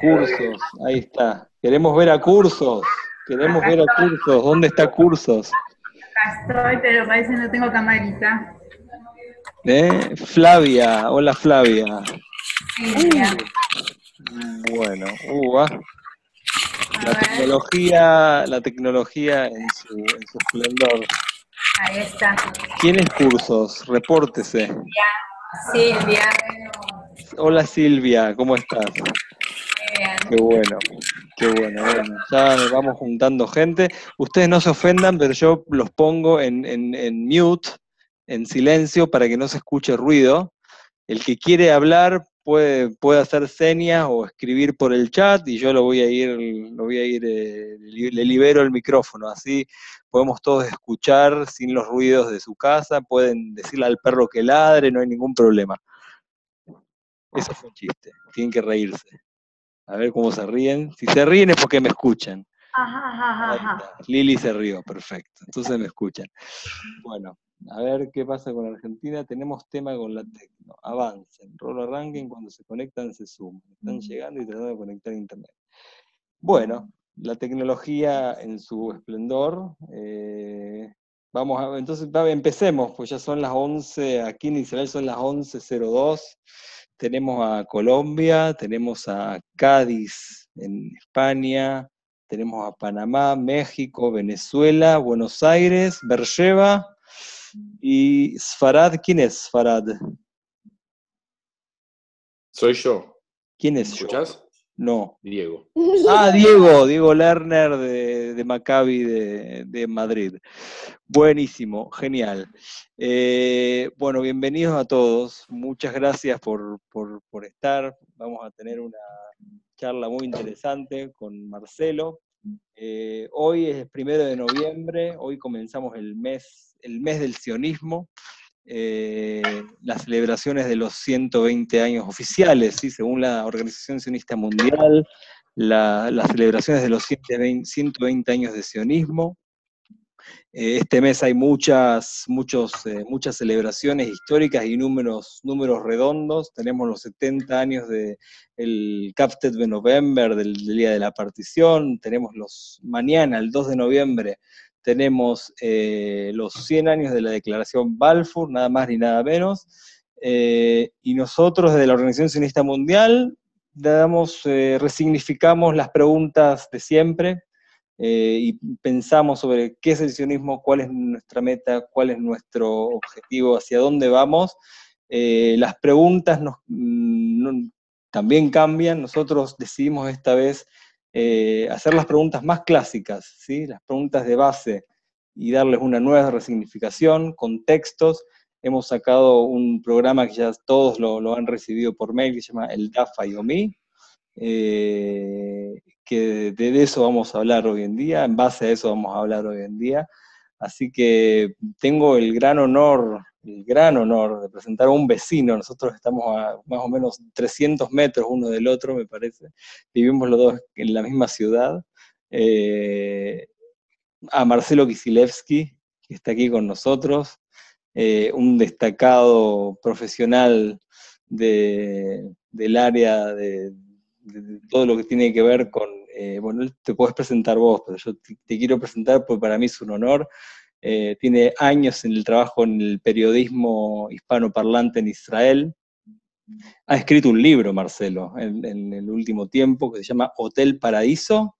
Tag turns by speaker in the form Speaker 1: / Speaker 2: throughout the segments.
Speaker 1: Cursos, ahí está. Queremos ver a Cursos. Queremos
Speaker 2: Acá
Speaker 1: ver a
Speaker 2: estoy,
Speaker 1: Cursos. ¿Dónde está Cursos?
Speaker 2: acá estoy, pero parece que no tengo camarita.
Speaker 1: Flavia, hola Flavia.
Speaker 2: Silvia.
Speaker 1: Uh, bueno,
Speaker 2: A ver,
Speaker 1: la tecnología en su esplendor.
Speaker 2: ahí está.
Speaker 1: ¿Quién es Cursos? Repórtese.
Speaker 2: Silvia.
Speaker 1: Hola Silvia, ¿cómo estás?
Speaker 2: Muy
Speaker 1: Qué
Speaker 2: bien.
Speaker 1: bueno, qué bueno, bueno. Ya vamos juntando gente. Ustedes no se ofendan, pero yo los pongo en mute, en silencio, para que no se escuche ruido. El que quiere hablar puede hacer señas o escribir por el chat y yo le libero el micrófono, así podemos todos escuchar sin los ruidos de su casa, pueden decirle al perro que ladre, no hay ningún problema. Eso fue un chiste, tienen que reírse. A ver cómo se ríen. Si se ríen es porque me escuchan.
Speaker 2: Ajá, ajá,
Speaker 1: Ahí
Speaker 2: ajá.
Speaker 1: está. Lili se rió, perfecto. Entonces me escuchan. Bueno, a ver qué pasa con Argentina. Tenemos tema con la tecno. Avancen. Rolo arranquen. Cuando se conectan se suman. Están llegando y tratando de conectar a internet. Bueno, la tecnología en su esplendor. Entonces empecemos, pues ya son las 11, aquí en Israel son las 11:02. Tenemos a Colombia, tenemos a Cádiz en España, tenemos a Panamá, México, Venezuela, Buenos Aires, Beersheba y Sfarad. ¿Quién es Sfarad?
Speaker 3: Soy yo.
Speaker 1: ¿Quién
Speaker 3: ¿Me
Speaker 1: es yo?
Speaker 3: escuchás?
Speaker 1: No.
Speaker 3: Diego.
Speaker 1: Ah, Diego Lerner de Maccabi de Madrid. Buenísimo, genial. Bueno, bienvenidos a todos. Muchas gracias por estar. Vamos a tener una charla muy interesante con Marcelo. Hoy es el 1 de noviembre, hoy comenzamos el mes del sionismo. Las celebraciones de los 120 años oficiales, ¿sí? Según la Organización Sionista Mundial, las celebraciones de los 120 años de sionismo. Este mes hay muchas celebraciones históricas y números redondos. Tenemos los 70 años del Captet de November, del Día de la Partición. Mañana, el 2 de noviembre, tenemos los 100 años de la Declaración Balfour, nada más ni nada menos. Y nosotros, desde la Organización Sionista Mundial, resignificamos las preguntas de siempre, y pensamos sobre qué es el sionismo, cuál es nuestra meta, cuál es nuestro objetivo, hacia dónde vamos. Las preguntas también cambian. Nosotros decidimos esta vez hacer las preguntas más clásicas, ¿sí? Las preguntas de base, y darles una nueva resignificación, contextos. Hemos sacado un programa que ya todos lo han recibido por mail, que se llama el DAFA Yomi, que de eso vamos a hablar hoy en día, en base a eso vamos a hablar hoy en día. Así que tengo el gran honor de presentar a un vecino. Nosotros estamos a más o menos 300 metros uno del otro, me parece. Vivimos los dos en la misma ciudad. Eh, a Marcelo Kisilevsky, que está aquí con nosotros, un destacado profesional del área de todo lo que tiene que ver con, bueno, te podés presentar vos, pero yo te quiero presentar porque para mí es un honor. Tiene años en el trabajo en el periodismo hispanoparlante en Israel. Ha escrito un libro, Marcelo, en el último tiempo, que se llama Hotel Paraíso.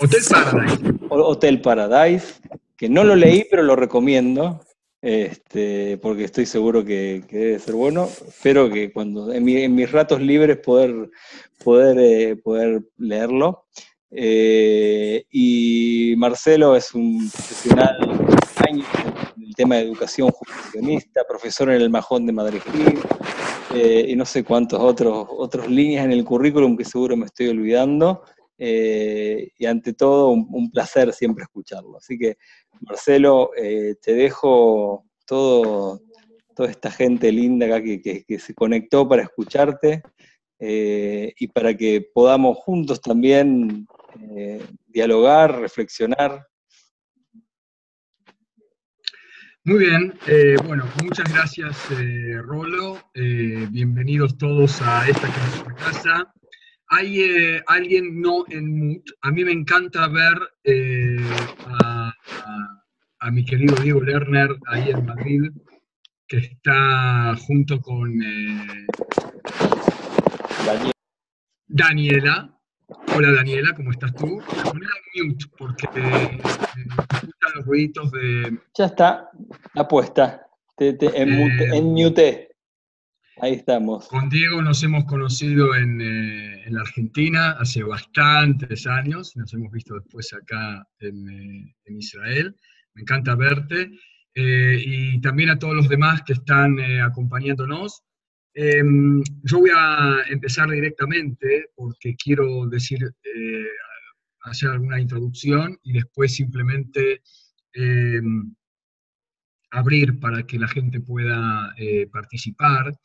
Speaker 3: Hotel Paradise.
Speaker 1: Hotel Paradise, que no lo leí, pero lo recomiendo, porque estoy seguro que debe ser bueno. Espero que en mis ratos libres poder leerlo. Y Marcelo es un profesional años en el tema de educación jubilacionista, profesor en el Majón de Madrid, y no sé cuántos otros líneas en el currículum que seguro me estoy olvidando. Y ante todo, un placer siempre escucharlo. Así que, Marcelo, te dejo toda esta gente linda acá que se conectó para escucharte, y para que podamos juntos también dialogar, reflexionar.
Speaker 3: Muy bien, bueno, muchas gracias, Rolo. Bienvenidos todos a esta que es nuestra casa. Hay alguien no en mute. A mí me encanta ver a mi querido Diego Lerner ahí en Madrid, que está junto con Daniela. Hola Daniela, ¿cómo estás tú? Ponela en mute porque escuchan los ruiditos de...
Speaker 1: Ya está, la puesta. En mute. Ahí estamos.
Speaker 3: Con Diego nos hemos conocido en la Argentina hace bastantes años, nos hemos visto después acá en Israel. Me encanta verte. Y también a todos los demás que están acompañándonos. Yo voy a empezar directamente porque quiero decir, hacer alguna introducción y después simplemente abrir para que la gente pueda participar.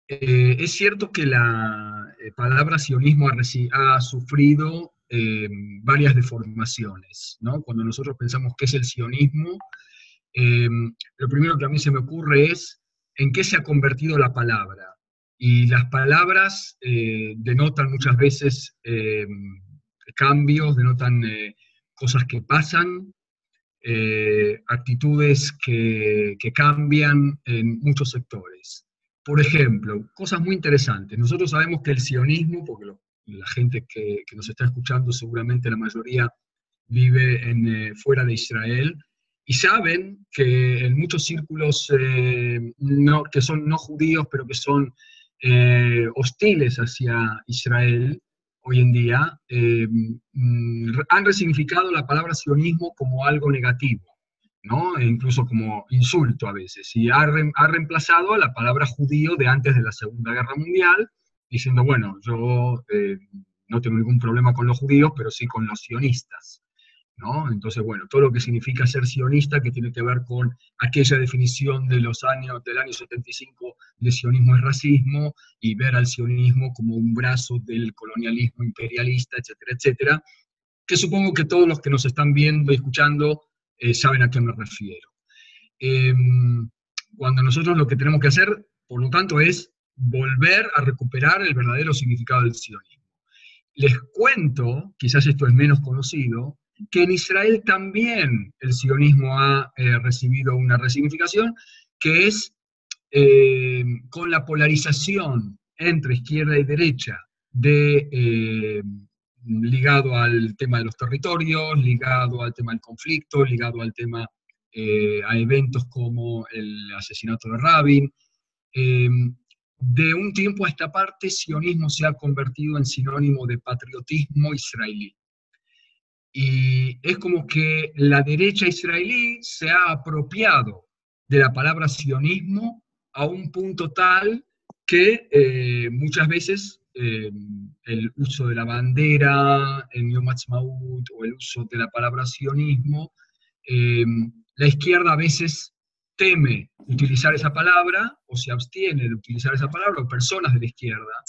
Speaker 3: Es cierto que la palabra sionismo ha sufrido varias deformaciones, ¿no? Cuando nosotros pensamos qué es el sionismo, lo primero que a mí se me ocurre es en qué se ha convertido la palabra. Y las palabras denotan muchas veces cambios, denotan cosas que pasan, actitudes que cambian en muchos sectores. Por ejemplo, cosas muy interesantes. Nosotros sabemos que el sionismo, porque la gente que nos está escuchando, seguramente la mayoría vive fuera de Israel, y saben que en muchos círculos que son no judíos, pero que son hostiles hacia Israel, hoy en día, han resignificado la palabra sionismo como algo negativo, ¿no? E incluso como insulto a veces, y ha reemplazado a la palabra judío de antes de la Segunda Guerra Mundial, diciendo, bueno, yo no tengo ningún problema con los judíos, pero sí con los sionistas, ¿no? Entonces, bueno, todo lo que significa ser sionista, que tiene que ver con aquella definición del año 75 de sionismo es racismo, y ver al sionismo como un brazo del colonialismo imperialista, etcétera, etcétera, que supongo que todos los que nos están viendo y escuchando saben a qué me refiero. Cuando nosotros lo que tenemos que hacer, por lo tanto, es volver a recuperar el verdadero significado del sionismo. Les cuento, quizás esto es menos conocido, que en Israel también el sionismo ha recibido una resignificación, que es con la polarización entre izquierda y derecha, ligado al tema de los territorios, ligado al tema del conflicto, ligado al tema a eventos como el asesinato de Rabin. De un tiempo a esta parte, sionismo se ha convertido en sinónimo de patriotismo israelí. Y es como que la derecha israelí se ha apropiado de la palabra sionismo a un punto tal que muchas veces el uso de la bandera en Yom Ha'atzmaut o el uso de la palabra sionismo, la izquierda a veces teme utilizar esa palabra o se abstiene de utilizar esa palabra, o personas de la izquierda,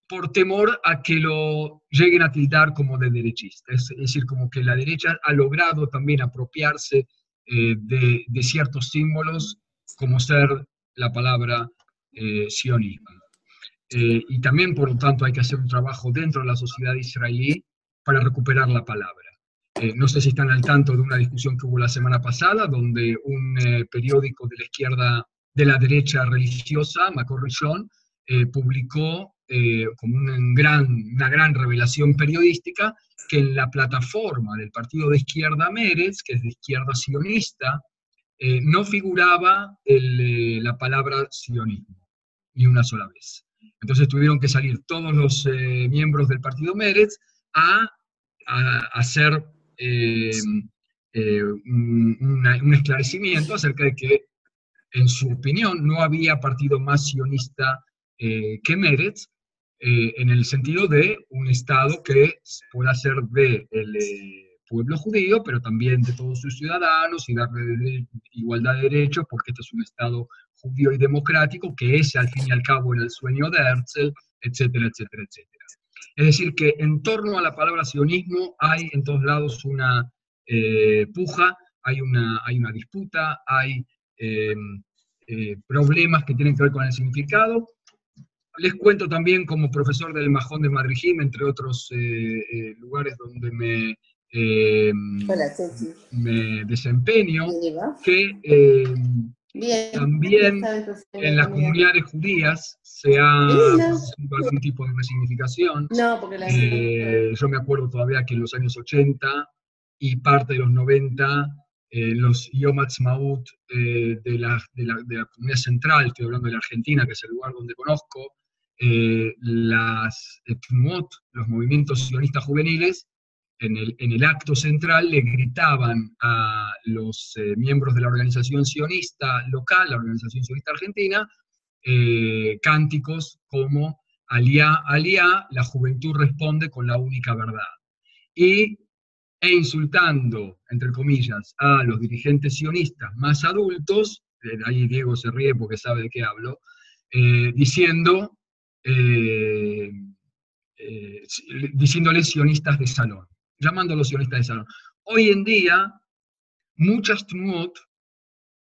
Speaker 3: por temor a que lo lleguen a tildar como de derechista. Es decir, como que la derecha ha logrado también apropiarse de ciertos símbolos, como ser la palabra sionismo. Y también, por lo tanto, hay que hacer un trabajo dentro de la sociedad israelí para recuperar la palabra. No sé si están al tanto de una discusión que hubo la semana pasada, donde un periódico de la izquierda, de la derecha religiosa, Makor Rishon, publicó como una gran revelación periodística, que en la plataforma del partido de izquierda Meretz, que es de izquierda sionista, no figuraba la palabra sionismo, ni una sola vez. Entonces tuvieron que salir todos los miembros del partido Meretz a hacer un esclarecimiento acerca de que, en su opinión, no había partido más sionista que Meretz, en el sentido de un Estado que pueda ser del pueblo judío, pero también de todos sus ciudadanos, y darle igualdad de derechos, porque este es un Estado judío y democrático, que es, al fin y al cabo, el sueño de Herzl, etcétera, etcétera, etcétera. Es decir, que en torno a la palabra sionismo hay en todos lados una puja hay una disputa, hay problemas que tienen que ver con el significado. Les cuento también como profesor del Mahón de Madrijim, entre otros lugares donde me desempeño, que también en las comunidades judías se ha producido algún tipo de resignificación. Yo me acuerdo todavía que en los años 80 y parte de los 90, los Yom Ha'atzmaut de la comunidad central, estoy hablando de la Argentina, que es el lugar donde conozco, las Tnumot, los movimientos sionistas juveniles, en el acto central le gritaban a los miembros de la organización sionista local, la organización sionista argentina, cánticos como Aliá, Aliá, la juventud responde con la única verdad. E insultando, entre comillas, a los dirigentes sionistas más adultos, ahí Diego se ríe porque sabe de qué hablo, diciéndoles sionistas de salón, llamándolos sionistas de salón. Hoy en día, muchas Tnumot,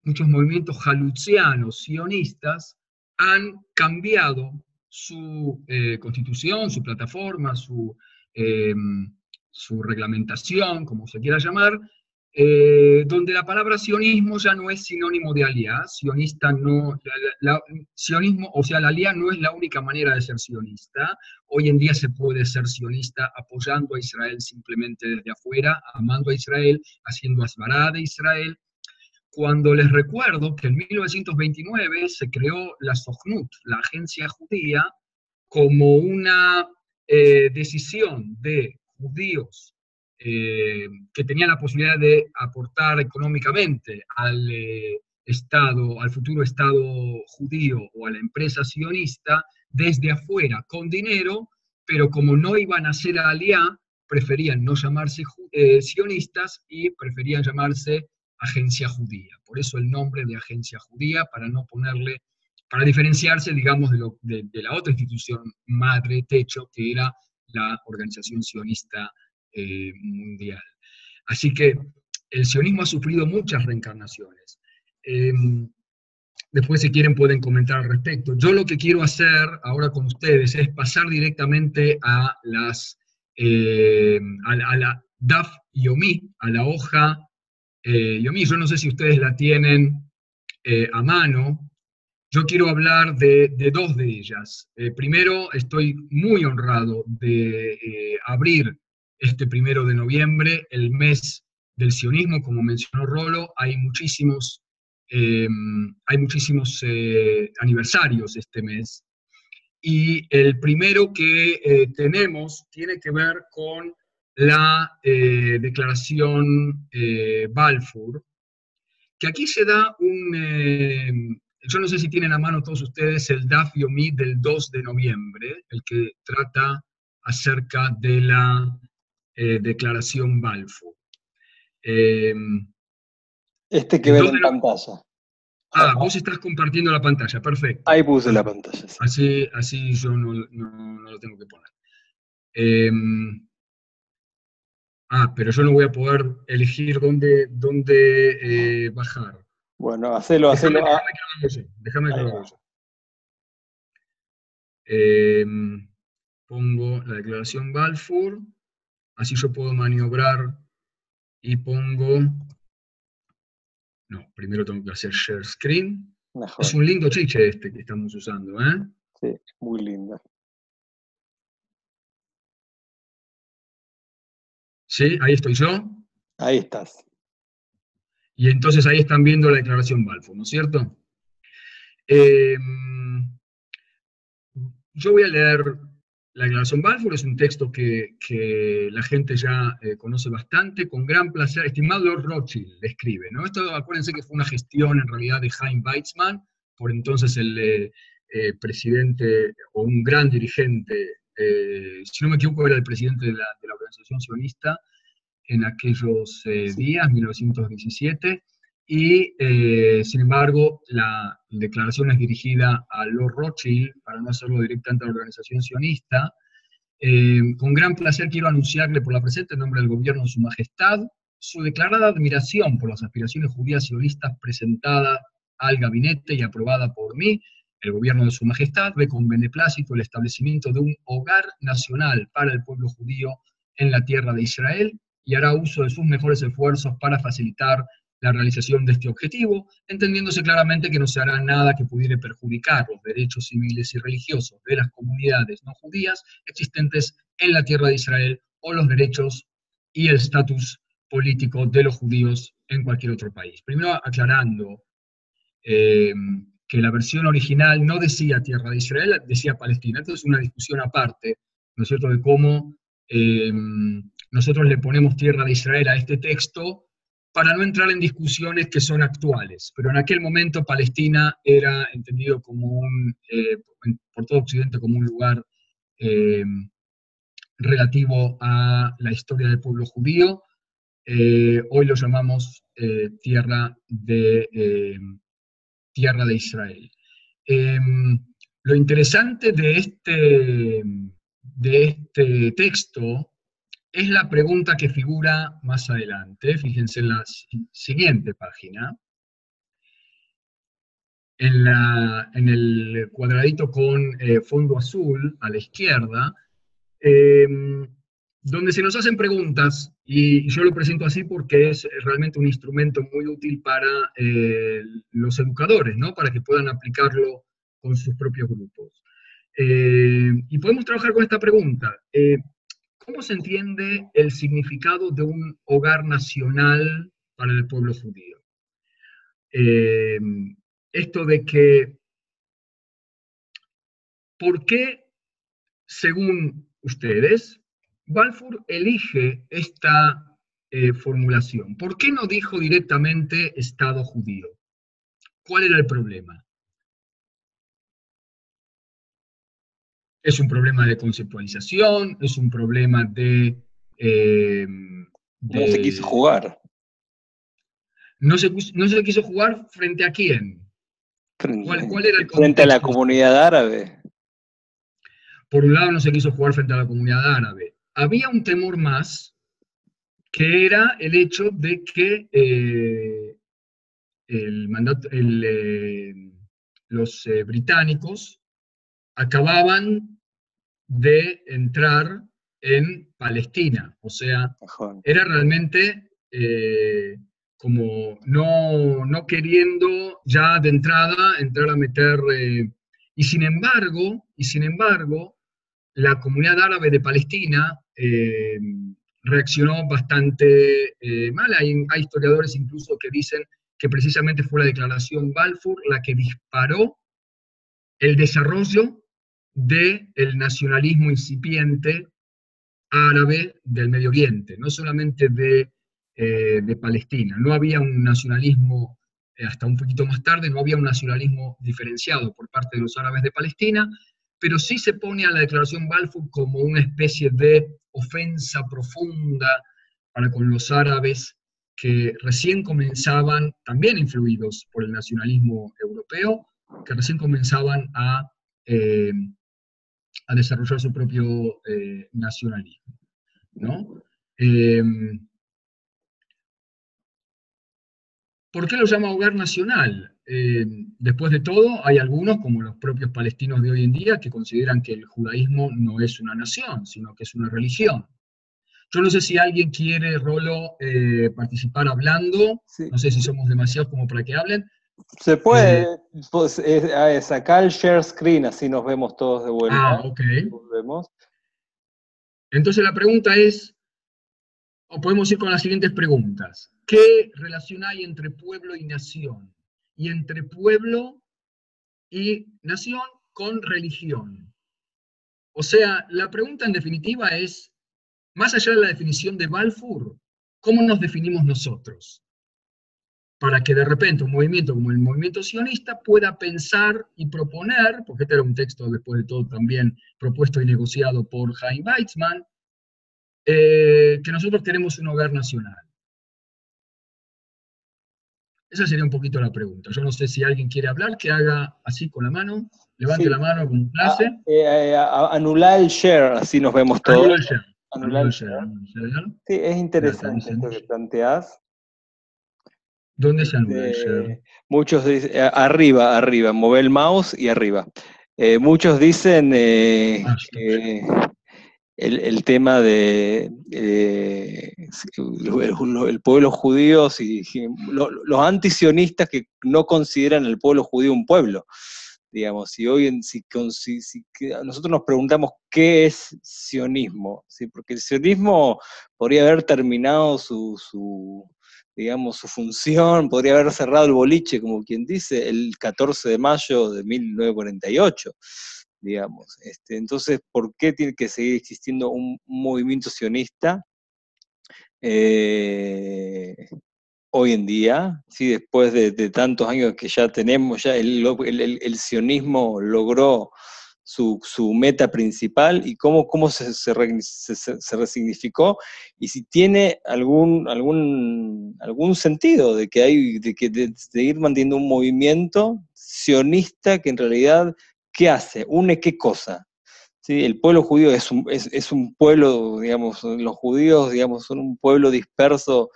Speaker 3: muchos movimientos halutzianos sionistas han cambiado su constitución, su plataforma, su reglamentación, como se quiera llamar, donde la palabra sionismo ya no es sinónimo de aliá. Sionismo, o sea, la aliá no es la única manera de ser sionista. Hoy en día se puede ser sionista apoyando a Israel simplemente desde afuera, amando a Israel, haciendo asbará de Israel. Cuando les recuerdo que en 1929 se creó la Sochnut, la agencia judía, como una decisión de judíos que tenían la posibilidad de aportar económicamente al Estado, al futuro Estado judío o a la empresa sionista desde afuera, con dinero, pero como no iban a hacer aliá, preferían no llamarse sionistas y preferían llamarse agencia judía. Por eso el nombre de agencia judía, para no ponerle, para diferenciarse, digamos, de la otra institución madre, techo, que era la Organización Sionista Mundial. Así que el sionismo ha sufrido muchas reencarnaciones. Después, si quieren, pueden comentar al respecto. Yo lo que quiero hacer ahora con ustedes es pasar directamente a la Daf Yomi, a la hoja Yomi. Yo no sé si ustedes la tienen a mano. Yo quiero hablar de dos de ellas. Primero, estoy muy honrado de abrir este 1 de noviembre, el mes del sionismo, como mencionó Rolo. Hay muchísimos aniversarios este mes. Y el primero que tenemos tiene que ver con la declaración Balfour, que aquí se da yo no sé si tienen a mano todos ustedes el Daf Yomi del 2 de noviembre, el que trata acerca de la declaración Balfour.
Speaker 1: Este que ven en pantalla.
Speaker 3: Vos estás compartiendo la pantalla, perfecto.
Speaker 1: Ahí puse la pantalla. Sí.
Speaker 3: Así yo no lo tengo que poner. Pero yo no voy a poder elegir dónde bajar.
Speaker 1: Bueno, hacelo.
Speaker 3: Déjame que lo haga yo. Pongo la declaración Balfour, así yo puedo maniobrar y pongo... No, primero tengo que hacer share screen. Mejor. Es un lindo chiche este que estamos usando, ¿eh?
Speaker 1: Sí, muy lindo.
Speaker 3: ¿Sí? Ahí estoy yo.
Speaker 1: Ahí estás.
Speaker 3: Y entonces ahí están viendo la declaración Balfour, ¿no es cierto? Yo voy a leer la declaración Balfour, es un texto que la gente ya conoce bastante, con gran placer. Estimado Lord Rothschild, le escribe, ¿no? Esto, acuérdense que fue una gestión en realidad de Chaim Weizmann, por entonces el presidente, o un gran dirigente, si no me equivoco era el presidente de la organización sionista en aquellos días, 1917, y sin embargo la declaración es dirigida a Lord Rothschild, para no hacerlo directamente a la organización sionista. Con gran placer quiero anunciarle por la presente, en nombre del gobierno de su majestad, su declarada admiración por las aspiraciones judías sionistas presentadas al gabinete y aprobada por mí, el gobierno de Su Majestad ve con beneplácito el establecimiento de un hogar nacional para el pueblo judío en la tierra de Israel y hará uso de sus mejores esfuerzos para facilitar la realización de este objetivo, entendiéndose claramente que no se hará nada que pudiera perjudicar los derechos civiles y religiosos de las comunidades no judías existentes en la tierra de Israel o los derechos y el estatus político de los judíos en cualquier otro país. Primero aclarando que la versión original no decía tierra de Israel, decía Palestina. Esto es una discusión aparte, ¿no es cierto?, de cómo nosotros le ponemos tierra de Israel a este texto para no entrar en discusiones que son actuales. Pero en aquel momento Palestina era entendido como por todo Occidente como un lugar relativo a la historia del pueblo judío. Hoy lo llamamos tierra de Israel. Lo interesante de este texto es la pregunta que figura más adelante. Fíjense en la siguiente página. En el cuadradito con fondo azul a la izquierda, donde se nos hacen preguntas, y yo lo presento así porque es realmente un instrumento muy útil para los educadores, ¿no?, para que puedan aplicarlo con sus propios grupos. Y podemos trabajar con esta pregunta. ¿Cómo se entiende el significado de un hogar nacional para el pueblo judío? Esto de que, ¿por qué, según ustedes, Balfour elige esta formulación? ¿Por qué no dijo directamente Estado judío? ¿Cuál era el problema? ¿Es un problema de conceptualización? ¿Es un problema de...
Speaker 1: ¿Cómo se quiso jugar?
Speaker 3: ¿No se quiso jugar frente a quién? ¿Cuál era el contexto?
Speaker 1: Frente a la comunidad árabe.
Speaker 3: Por un lado, no se quiso jugar frente a la comunidad árabe. Había un temor más, que era el hecho de que los británicos acababan de entrar en Palestina. O sea, era realmente como no queriendo ya de entrada entrar a meter... y sin embargo, la comunidad árabe de Palestina reaccionó bastante mal. Hay historiadores incluso que dicen que precisamente fue la declaración Balfour la que disparó el desarrollo del nacionalismo incipiente árabe del Medio Oriente, no solamente de Palestina. No había un nacionalismo, hasta un poquito más tarde, no había un nacionalismo diferenciado por parte de los árabes de Palestina, pero sí se pone a la declaración Balfour como una especie de ofensa profunda para con los árabes que recién comenzaban, también influidos por el nacionalismo europeo, que recién comenzaban a desarrollar su propio nacionalismo, ¿no? ¿Por qué lo llama hogar nacional? Después de todo, hay algunos, como los propios palestinos de hoy en día, que consideran que el judaísmo no es una nación, sino que es una religión. Yo no sé si alguien quiere, Rolo, participar hablando. Sí. No sé si somos demasiados como para que hablen.
Speaker 1: Se puede sacar el share screen, así nos vemos todos de vuelta.
Speaker 3: Ok. Volvemos. Entonces la pregunta es, o podemos ir con las siguientes preguntas. ¿Qué relación hay entre pueblo y nación? Y entre pueblo y nación con religión. O sea, la pregunta en definitiva es, más allá de la definición de Balfour, ¿cómo nos definimos nosotros? Para que de repente un movimiento como el movimiento sionista pueda pensar y proponer, porque este era un texto después de todo también propuesto y negociado por Chaim Weizmann, que nosotros queremos un hogar nacional. Esa sería un poquito la pregunta. Yo no sé si alguien quiere hablar, que haga así con la mano, levante la mano con clase.
Speaker 1: Anular el share, así nos vemos todos. Anular el
Speaker 3: ceder.
Speaker 1: Sí, es interesante esto que planteás.
Speaker 3: ¿Dónde se anula el ceder?
Speaker 1: Muchos dicen, arriba, mover el mouse y arriba. Muchos dicen que el tema de el pueblo judío, los antisionistas que no consideran el pueblo judío un pueblo. Digamos, nosotros nos preguntamos qué es sionismo, ¿sí? Porque el sionismo podría haber terminado digamos, su función, podría haber cerrado el boliche, como quien dice, el 14 de mayo de 1948, digamos. Entonces, ¿por qué tiene que seguir existiendo un movimiento sionista hoy en día? ¿Sí? Después de tantos años que ya tenemos, ya el sionismo logró su meta principal y cómo se resignificó, y si tiene algún sentido de que de ir manteniendo un movimiento sionista que en realidad, ¿qué hace? ¿Une qué cosa? ¿Sí? El pueblo judío es un pueblo, digamos, los judíos, digamos, son un pueblo disperso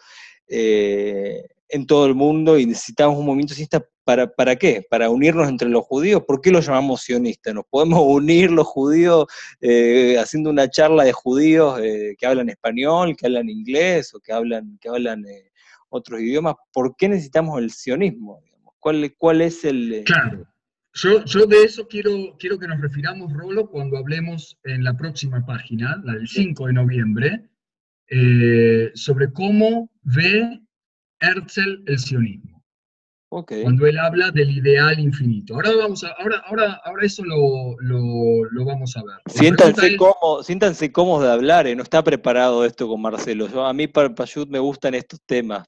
Speaker 1: en todo el mundo, y necesitamos un movimiento sionista. ¿Para qué? ¿Para unirnos entre los judíos? ¿Por qué los llamamos sionistas? ¿Nos podemos unir los judíos haciendo una charla de judíos que hablan español, que hablan inglés o que hablan otros idiomas? ¿Por qué necesitamos el sionismo? ¿Cuál es el...?
Speaker 3: Claro. Yo de eso quiero que nos refiramos, Rolo, cuando hablemos en la próxima página, la del 5 de noviembre, sobre cómo ve Herzl el sionismo.
Speaker 1: Okay.
Speaker 3: Cuando él habla del ideal infinito. Ahora eso lo vamos a ver.
Speaker 1: Siéntanse cómodos de hablar, no está preparado esto con Marcelo. A mí, Payut, me gustan estos temas,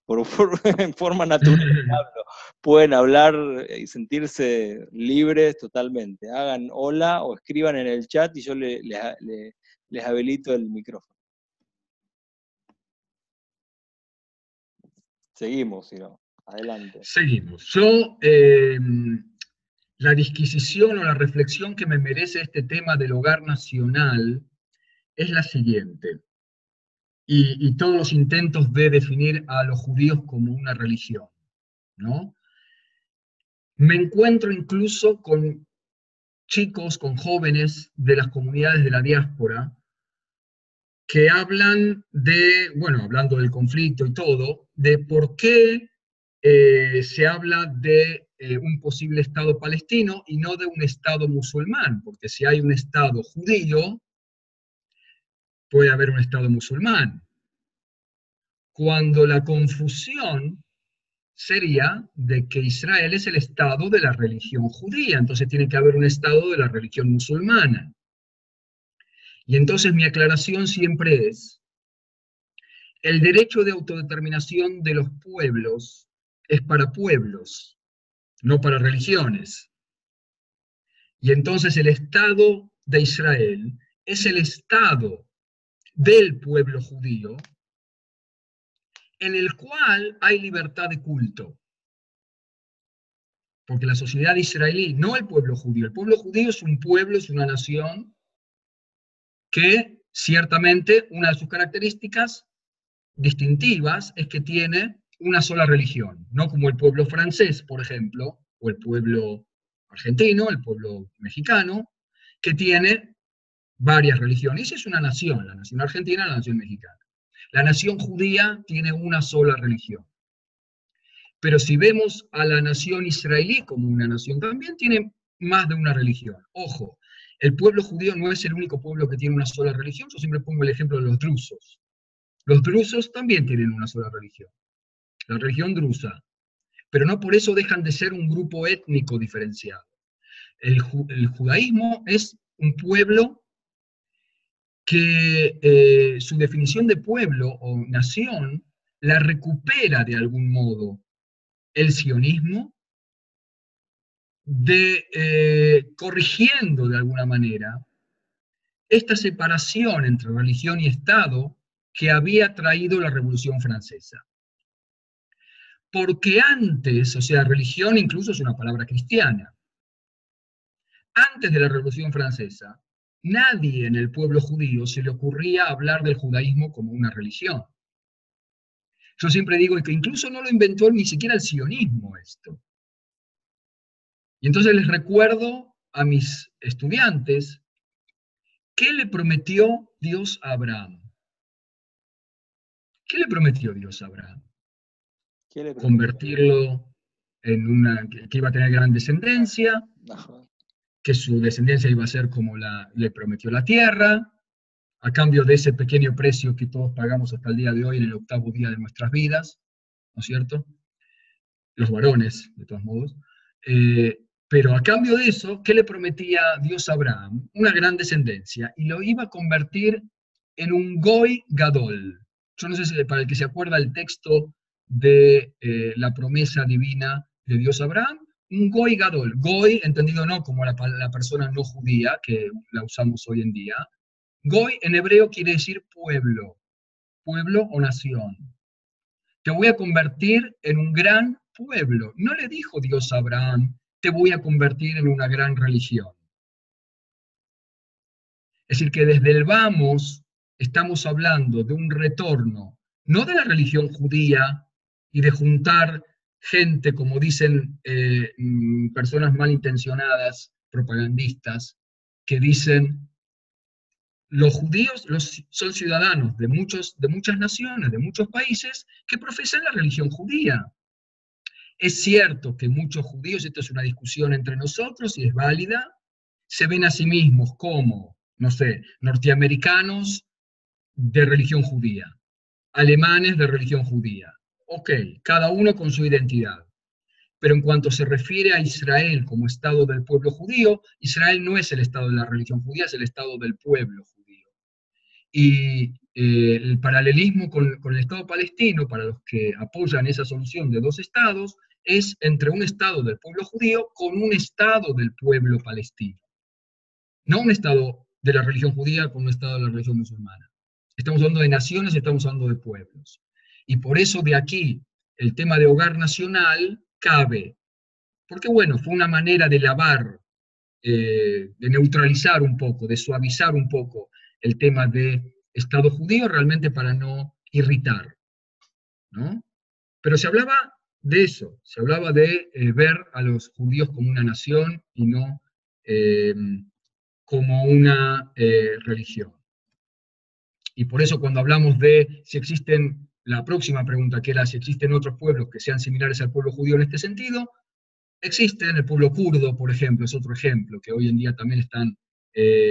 Speaker 1: en forma natural hablo. Pueden hablar y sentirse libres totalmente. Hagan hola o escriban en el chat y yo les habilito el micrófono. Seguimos, si no. Adelante.
Speaker 3: Seguimos. La disquisición o la reflexión que me merece este tema del hogar nacional es la siguiente. Y todos los intentos de definir a los judíos como una religión, ¿no? Me encuentro incluso con chicos, con jóvenes de las comunidades de la diáspora que hablan hablando del conflicto y todo, de por qué se habla de un posible Estado palestino y no de un Estado musulmán, porque si hay un Estado judío, puede haber un Estado musulmán. Cuando la confusión sería de que Israel es el Estado de la religión judía, entonces tiene que haber un Estado de la religión musulmana. Y entonces mi aclaración siempre es, el derecho de autodeterminación de los pueblos es para pueblos, no para religiones. Y entonces el Estado de Israel es el Estado del pueblo judío, en el cual hay libertad de culto. Porque la sociedad israelí, no el pueblo judío es un pueblo, es una nación que ciertamente una de sus características distintivas es que tiene una sola religión, no como el pueblo francés, por ejemplo, o el pueblo argentino, el pueblo mexicano, que tiene varias religiones. Esa es una nación, la nación argentina, la nación mexicana. La nación judía tiene una sola religión. Pero si vemos a la nación israelí como una nación, también tiene más de una religión. Ojo, el pueblo judío no es el único pueblo que tiene una sola religión. Yo siempre pongo el ejemplo de los drusos. Los drusos también tienen una sola religión, la religión drusa. Pero no por eso dejan de ser un grupo étnico diferenciado. El judaísmo es un pueblo que su definición de pueblo o nación la recupera de algún modo el sionismo, corrigiendo de alguna manera esta separación entre religión y Estado que había traído la Revolución Francesa. Porque antes, o sea, religión incluso es una palabra cristiana, antes de la Revolución Francesa, nadie en el pueblo judío se le ocurría hablar del judaísmo como una religión. Yo siempre digo que incluso no lo inventó ni siquiera el sionismo esto. Y entonces les recuerdo a mis estudiantes qué le prometió Dios a Abraham. ¿Qué le prometió Dios a Abraham?
Speaker 1: ¿Qué le prometió?
Speaker 3: Convertirlo en que iba a tener gran descendencia,
Speaker 1: Ajá.
Speaker 3: que su descendencia iba a ser como le prometió la tierra, a cambio de ese pequeño precio que todos pagamos hasta el día de hoy en el 8º día de nuestras vidas, ¿no es cierto? Los varones, de todos modos. Pero a cambio de eso, ¿qué le prometía Dios a Abraham? Una gran descendencia, y lo iba a convertir en un Goy Gadol. Yo no sé si para el que se acuerda el texto de la promesa divina de Dios a Abraham, un Goy Gadol. Goy, entendido no como la persona no judía, que la usamos hoy en día. Goy en hebreo quiere decir pueblo o nación. Te voy a convertir en un gran pueblo. No le dijo Dios a Abraham, te voy a convertir en una gran religión. Es decir, que desde el vamos estamos hablando de un retorno, no de la religión judía y de juntar gente, como dicen personas malintencionadas, propagandistas, que dicen, los judíos son ciudadanos de muchas naciones, de muchos países, que profesan la religión judía. Es cierto que muchos judíos, esto es una discusión entre nosotros y es válida, se ven a sí mismos como, no sé, norteamericanos de religión judía, alemanes de religión judía. Ok, cada uno con su identidad. Pero en cuanto se refiere a Israel como Estado del pueblo judío, Israel no es el Estado de la religión judía, es el Estado del pueblo judío. Y el paralelismo con el Estado palestino, para los que apoyan esa solución de dos estados, es entre un Estado del pueblo judío con un Estado del pueblo palestino. No un Estado de la religión judía con un Estado de la religión musulmana. Estamos hablando de naciones, estamos hablando de pueblos. Y por eso de aquí el tema de hogar nacional cabe. Porque bueno, fue una manera de lavar, de neutralizar un poco, de suavizar un poco el tema de Estado judío, realmente para no irritar, ¿no? Pero se hablaba de eso, se hablaba de ver a los judíos como una nación y no como una religión. Y por eso cuando hablamos de si existen, la próxima pregunta que era si existen otros pueblos que sean similares al pueblo judío en este sentido, existen. El pueblo kurdo, por ejemplo, es otro ejemplo, que hoy en día también están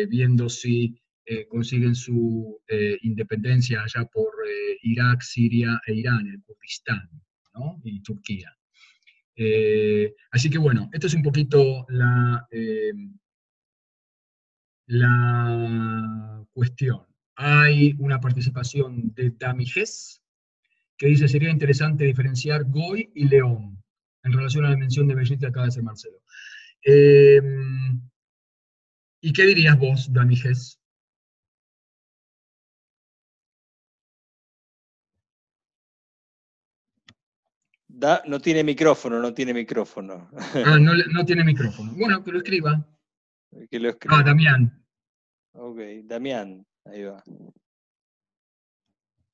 Speaker 3: viendo si consiguen su independencia allá por Irak, Siria e Irán, el Kurdistán, ¿no? Y Turquía. Así que bueno, esto es un poquito la cuestión. Hay una participación de Damijes que dice, sería interesante diferenciar Goy y León en relación a la mención de Bellita que acaba de hacer Marcelo. ¿Y qué dirías vos, Damijes?
Speaker 1: No tiene micrófono, no tiene micrófono.
Speaker 3: Ah, no tiene micrófono. Bueno, que lo escriba.
Speaker 1: Que lo escriba.
Speaker 3: Ah, Damián.
Speaker 1: Ok, Damián, ahí va.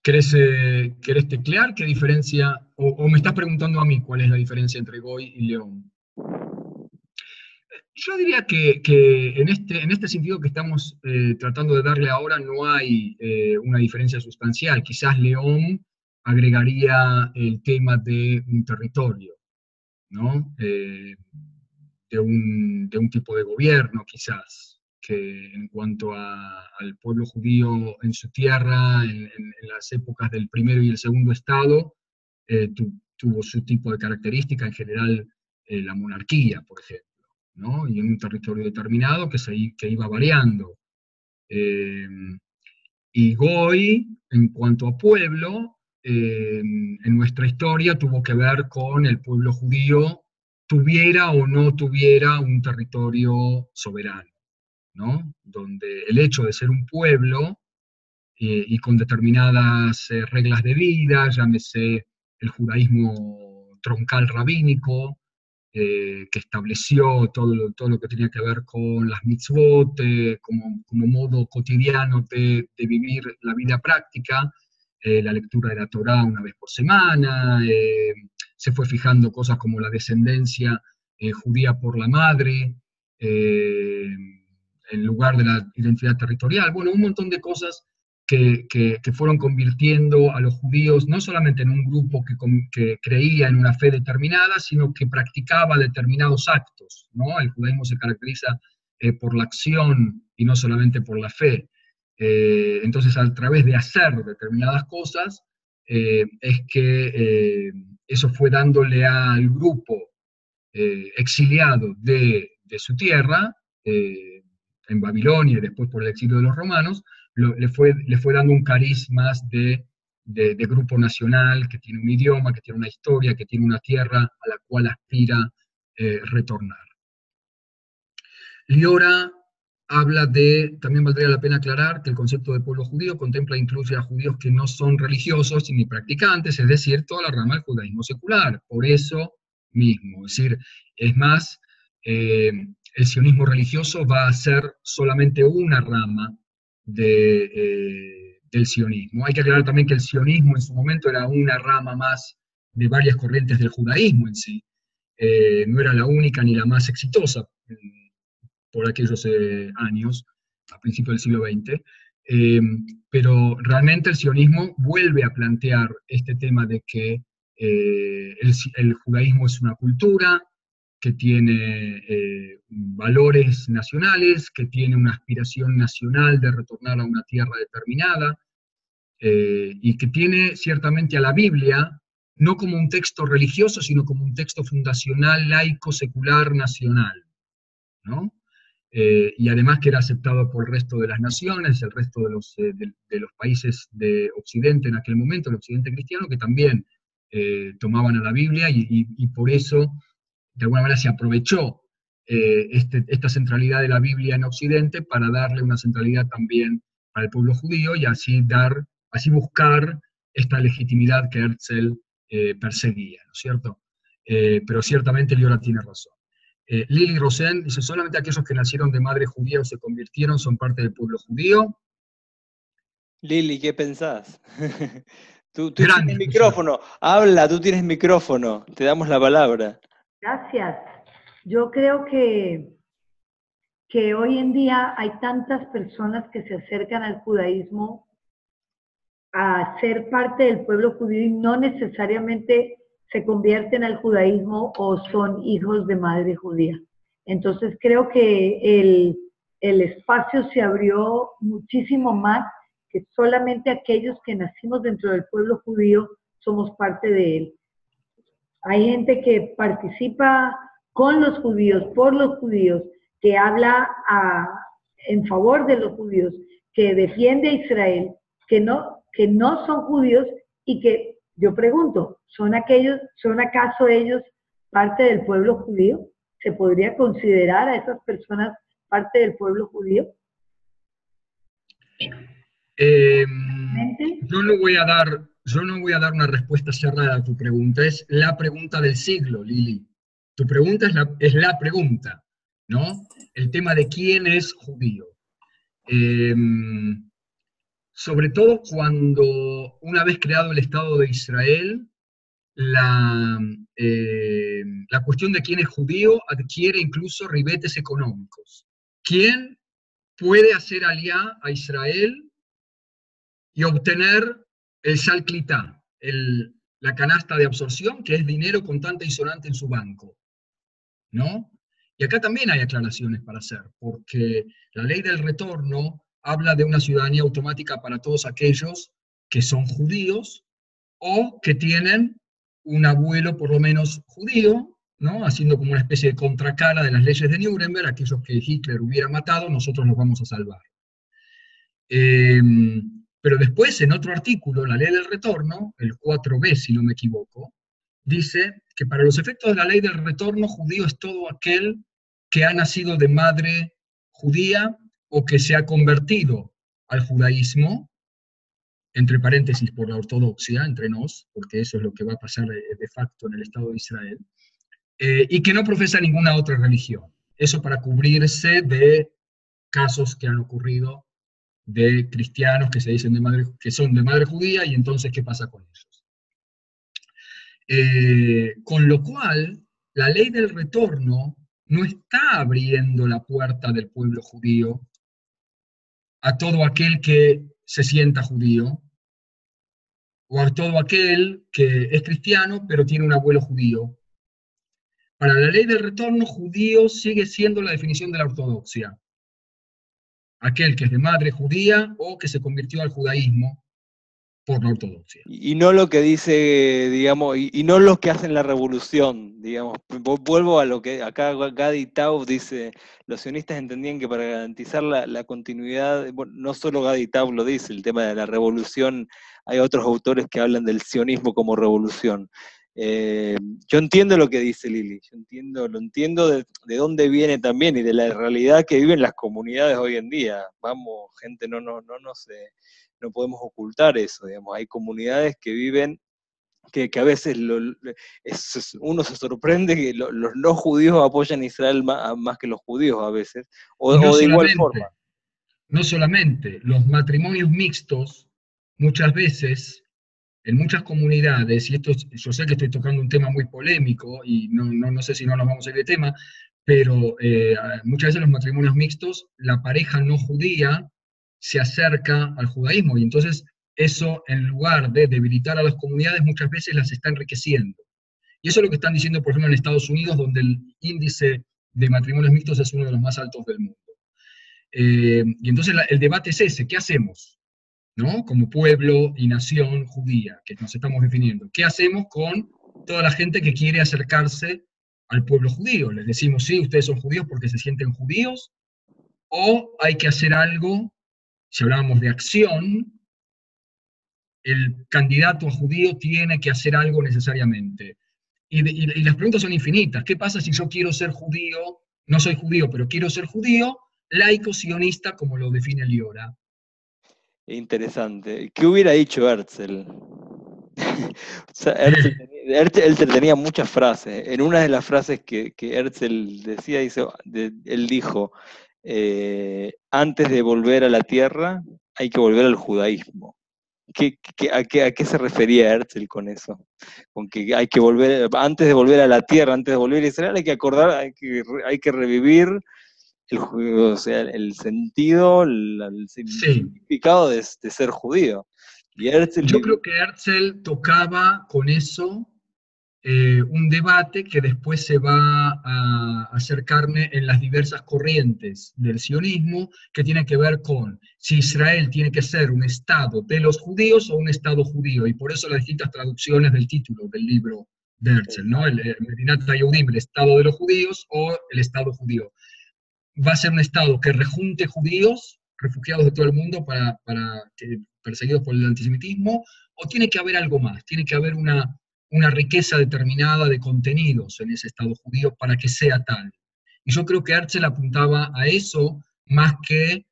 Speaker 3: ¿Querés teclear qué diferencia? O me estás preguntando a mí cuál es la diferencia entre Goy y León. Yo diría que en este sentido que estamos tratando de darle ahora no hay una diferencia sustancial. Quizás León agregaría el tema de un territorio, ¿no? De un tipo de gobierno, quizás, que en cuanto al pueblo judío en su tierra, en las épocas del primero y el segundo estado, tuvo su tipo de característica, en general la monarquía, por ejemplo, ¿no? Y en un territorio determinado que iba variando. Y Goy, en cuanto a pueblo, en nuestra historia tuvo que ver con el pueblo judío, tuviera o no tuviera un territorio soberano, ¿no? Donde el hecho de ser un pueblo y con determinadas reglas de vida, llámese el judaísmo troncal rabínico, que estableció todo lo que tenía que ver con las mitzvot, como modo cotidiano de vivir la vida práctica, la lectura de la Torá una vez por semana, se fue fijando cosas como la descendencia judía por la madre, en lugar de la identidad territorial, bueno, un montón de cosas que fueron convirtiendo a los judíos no solamente en un grupo que creía en una fe determinada, sino que practicaba determinados actos, ¿no? El judaísmo se caracteriza por la acción y no solamente por la fe. Entonces, a través de hacer determinadas cosas, es que eso fue dándole al grupo exiliado de su tierra, en Babilonia y después por el exilio de los romanos, le fue dando un cariz más de grupo nacional, que tiene un idioma, que tiene una historia, que tiene una tierra a la cual aspira retornar. Liora habla también valdría la pena aclarar que el concepto de pueblo judío contempla e incluye a judíos que no son religiosos ni practicantes, es decir, toda la rama del judaísmo secular. Por eso mismo, es decir, es más, el sionismo religioso va a ser solamente una rama del sionismo. Hay que aclarar también que el sionismo en su momento era una rama más de varias corrientes del judaísmo en sí. No era la única ni la más exitosa por aquellos años, a principios del siglo XX, pero realmente el sionismo vuelve a plantear este tema de que el judaísmo es una cultura, que tiene valores nacionales, que tiene una aspiración nacional de retornar a una tierra determinada, y que tiene ciertamente a la Biblia no como un texto religioso, sino como un texto fundacional, laico, secular, nacional, ¿no? Y además que era aceptado por el resto de las naciones, el resto de los países de Occidente en aquel momento, el Occidente cristiano, que también tomaban a la Biblia, y por eso de alguna manera se aprovechó esta centralidad de la Biblia en Occidente para darle una centralidad también para el pueblo judío y así buscar esta legitimidad que Herzl perseguía, ¿no es cierto? Pero ciertamente Liora tiene razón. Lili Rosen dice, solamente aquellos que nacieron de madre judía o se convirtieron son parte del pueblo judío.
Speaker 1: Lili, ¿qué pensás? Tú tienes micrófono, habla, tú tienes micrófono, te damos la palabra.
Speaker 4: Gracias. Yo creo que hoy en día hay tantas personas que se acercan al judaísmo a ser parte del pueblo judío y no necesariamente se convierten al judaísmo o son hijos de madre judía. Entonces creo que el espacio se abrió muchísimo más que solamente aquellos que nacimos dentro del pueblo judío somos parte de él. Hay gente que participa con los judíos, por los judíos, que habla en favor de los judíos, que defiende a Israel, que no son judíos y que, yo pregunto, ¿son acaso ellos parte del pueblo judío? ¿Se podría considerar a esas personas parte del pueblo judío?
Speaker 3: Yo no voy a dar una respuesta cerrada a tu pregunta, es la pregunta del siglo, Lili. Tu pregunta es la pregunta, ¿no? El tema de quién es judío. Sobre todo cuando, una vez creado el Estado de Israel, la cuestión de quién es judío adquiere incluso ribetes económicos. ¿Quién puede hacer aliá a Israel y obtener el sal clitá, la canasta de absorción, que es dinero contante y sonante en su banco, ¿no? Y acá también hay aclaraciones para hacer, porque la ley del retorno habla de una ciudadanía automática para todos aquellos que son judíos o que tienen un abuelo por lo menos judío, ¿no? Haciendo como una especie de contracara de las leyes de Nuremberg, aquellos que Hitler hubiera matado, nosotros nos vamos a salvar. Pero después, en otro artículo, la ley del retorno, el 4b, si no me equivoco, dice que para los efectos de la ley del retorno, judío es todo aquel que ha nacido de madre judía o que se ha convertido al judaísmo, entre paréntesis por la ortodoxia, entre nos, porque eso es lo que va a pasar de facto en el Estado de Israel, y que no profesa ninguna otra religión. Eso para cubrirse de casos que han ocurrido de cristianos que se dicen que son de madre judía, y entonces, ¿qué pasa con ellos? Con lo cual, la ley del retorno no está abriendo la puerta del pueblo judío a todo aquel que se sienta judío, o a todo aquel que es cristiano pero tiene un abuelo judío. Para la ley del retorno, judío sigue siendo la definición de la ortodoxia. Aquel que es de madre judía o que se convirtió al judaísmo por la ortodoxia.
Speaker 1: Y no lo que dice, digamos, y no los que hacen la revolución, digamos. Vuelvo a lo que acá Gadi Taub dice, los sionistas entendían que para garantizar la continuidad, bueno, no solo Gadi Taub lo dice, el tema de la revolución, hay otros autores que hablan del sionismo como revolución. Yo entiendo lo que dice Lili, lo entiendo de dónde viene también y de la realidad que viven las comunidades hoy en día. Vamos, gente, no podemos ocultar eso, digamos. Hay comunidades que viven, que a veces uno se sorprende que los no judíos apoyan a Israel más que los judíos a veces, o de igual forma.
Speaker 3: No solamente, los matrimonios mixtos, muchas veces, en muchas comunidades, y esto yo sé que estoy tocando un tema muy polémico, y no sé si no nos vamos a ir de tema, pero muchas veces los matrimonios mixtos, la pareja no judía se acerca al judaísmo, y entonces eso, en lugar de debilitar a las comunidades, muchas veces las está enriqueciendo. Y eso es lo que están diciendo, por ejemplo, en Estados Unidos, donde el índice de matrimonios mixtos es uno de los más altos del mundo. Y entonces el debate es ese: ¿qué hacemos? ¿No? Como pueblo y nación judía, que nos estamos definiendo. ¿Qué hacemos con toda la gente que quiere acercarse al pueblo judío? ¿Les decimos, sí, ustedes son judíos porque se sienten judíos? ¿O hay que hacer algo? Si hablábamos de acción, el candidato a judío tiene que hacer algo necesariamente. Y las preguntas son infinitas. ¿Qué pasa si yo quiero ser judío, no soy judío, pero quiero ser judío, laico sionista, como lo define Liora?
Speaker 1: Interesante. ¿Qué hubiera dicho Herzl? O sea, Herzl tenía muchas frases. En una de las frases que Herzl decía, él dijo, antes de volver a la tierra, hay que volver al judaísmo. ¿A qué se refería Herzl con eso? Con que hay que volver, antes de volver a la tierra, antes de volver a Israel, hay que revivir el sentido, el significado de ser judío. Y
Speaker 3: yo creo que Herzl tocaba con eso un debate que después se va a hacer carne en las diversas corrientes del sionismo, que tiene que ver con si Israel tiene que ser un estado de los judíos o un estado judío, y por eso las distintas traducciones del título del libro de Herzl, ¿no? El Medinat Yehudim, el estado de los judíos o el estado judío. Va a ser un estado que rejunte judíos, refugiados de todo el mundo, perseguidos por el antisemitismo, o tiene que haber algo más, tiene que haber una riqueza determinada de contenidos en ese estado judío para que sea tal. Y yo creo que Herzl apuntaba a eso más que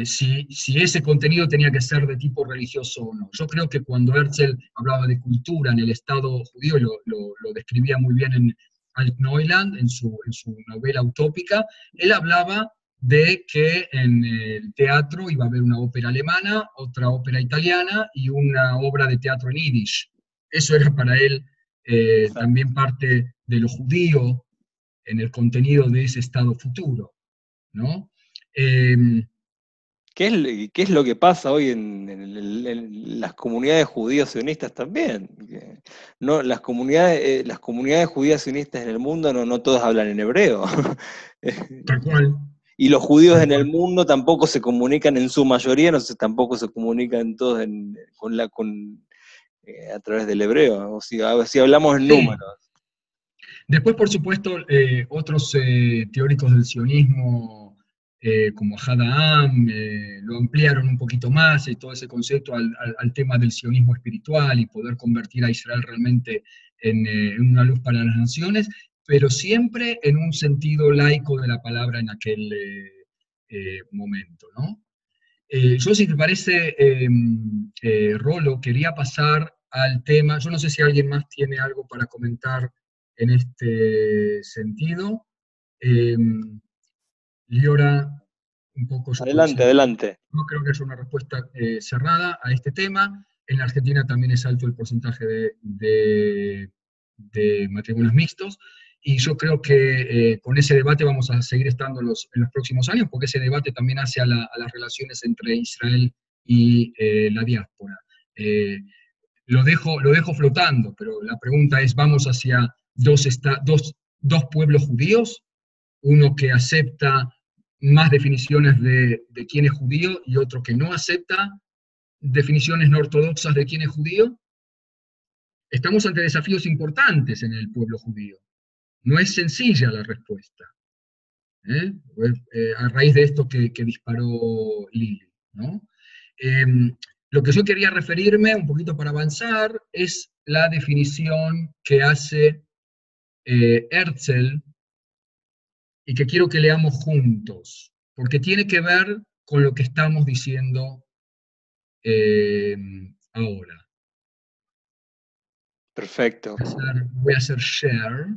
Speaker 3: si ese contenido tenía que ser de tipo religioso o no. Yo creo que cuando Herzl hablaba de cultura en el estado judío, lo describía muy bien en Altneuland, en su novela utópica, él hablaba de que en el teatro iba a haber una ópera alemana, otra ópera italiana y una obra de teatro en yiddish. Eso era para él también parte de lo judío en el contenido de ese estado futuro, ¿no?
Speaker 1: ¿Qué es lo que pasa hoy en las comunidades judías sionistas también? No, las comunidades judías sionistas en el mundo no todas hablan en hebreo.
Speaker 3: Tal cual.
Speaker 1: Y los judíos en el mundo tampoco se comunican en su mayoría, tampoco se comunican todos a través del hebreo, o si hablamos en números.
Speaker 3: Después, por supuesto, otros teóricos del sionismo, como Hadam, lo ampliaron un poquito más, y todo ese concepto al tema del sionismo espiritual y poder convertir a Israel realmente en una luz para las naciones, pero siempre en un sentido laico de la palabra en aquel momento, ¿no? Yo, si te parece, Rolo, quería pasar al tema, yo no sé si alguien más tiene algo para comentar en este sentido. Liora, un poco...
Speaker 1: Adelante, adelante.
Speaker 3: No creo que haya una respuesta cerrada a este tema. En la Argentina también es alto el porcentaje de matrimonios mixtos, y yo creo que con ese debate vamos a seguir estando en los próximos años, porque ese debate también hace a las relaciones entre Israel y la diáspora. Lo dejo flotando, pero la pregunta es, ¿vamos hacia dos pueblos judíos? Uno que acepta más definiciones de quién es judío y otro que no acepta definiciones no ortodoxas de quién es judío. Estamos ante desafíos importantes en el pueblo judío. No es sencilla la respuesta, a raíz de esto que disparó Lili, ¿no? Lo que yo quería referirme, un poquito para avanzar, es la definición que hace Herzl, y que quiero que leamos juntos, porque tiene que ver con lo que estamos diciendo ahora.
Speaker 1: Perfecto.
Speaker 3: Voy a hacer share,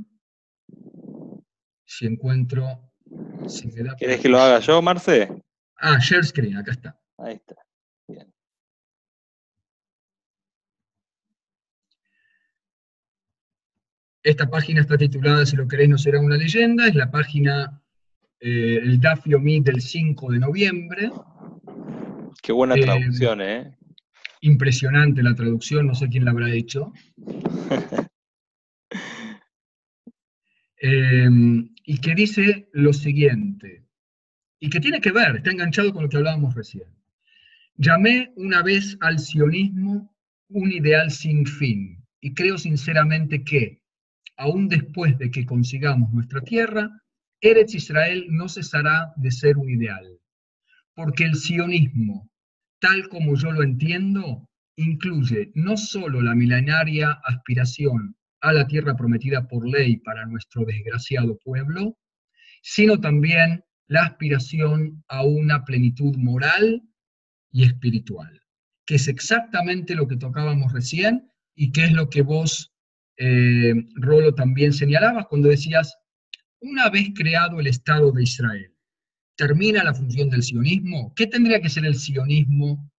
Speaker 3: si encuentro... Si me da.
Speaker 1: ¿Querés que lo haga yo, Marce?
Speaker 3: Ah, share screen, acá está.
Speaker 1: Ahí está. Bien.
Speaker 3: Esta página está titulada, si lo queréis no será una leyenda, es la página, el Daf Yomi del 5 de noviembre.
Speaker 1: Qué buena traducción,
Speaker 3: Impresionante la traducción, no sé quién la habrá hecho. Y que dice lo siguiente, y que tiene que ver, está enganchado con lo que hablábamos recién. Llamé una vez al sionismo un ideal sin fin, y creo sinceramente que, aún después de que consigamos nuestra tierra, Eretz Israel no cesará de ser un ideal, porque el sionismo, tal como yo lo entiendo, incluye no solo la milenaria aspiración a la tierra prometida por ley para nuestro desgraciado pueblo, sino también la aspiración a una plenitud moral y espiritual, que es exactamente lo que tocábamos recién y que es lo que vos, Rolo, también señalabas cuando decías, una vez creado el Estado de Israel, ¿termina la función del sionismo? ¿Qué tendría que ser el sionismo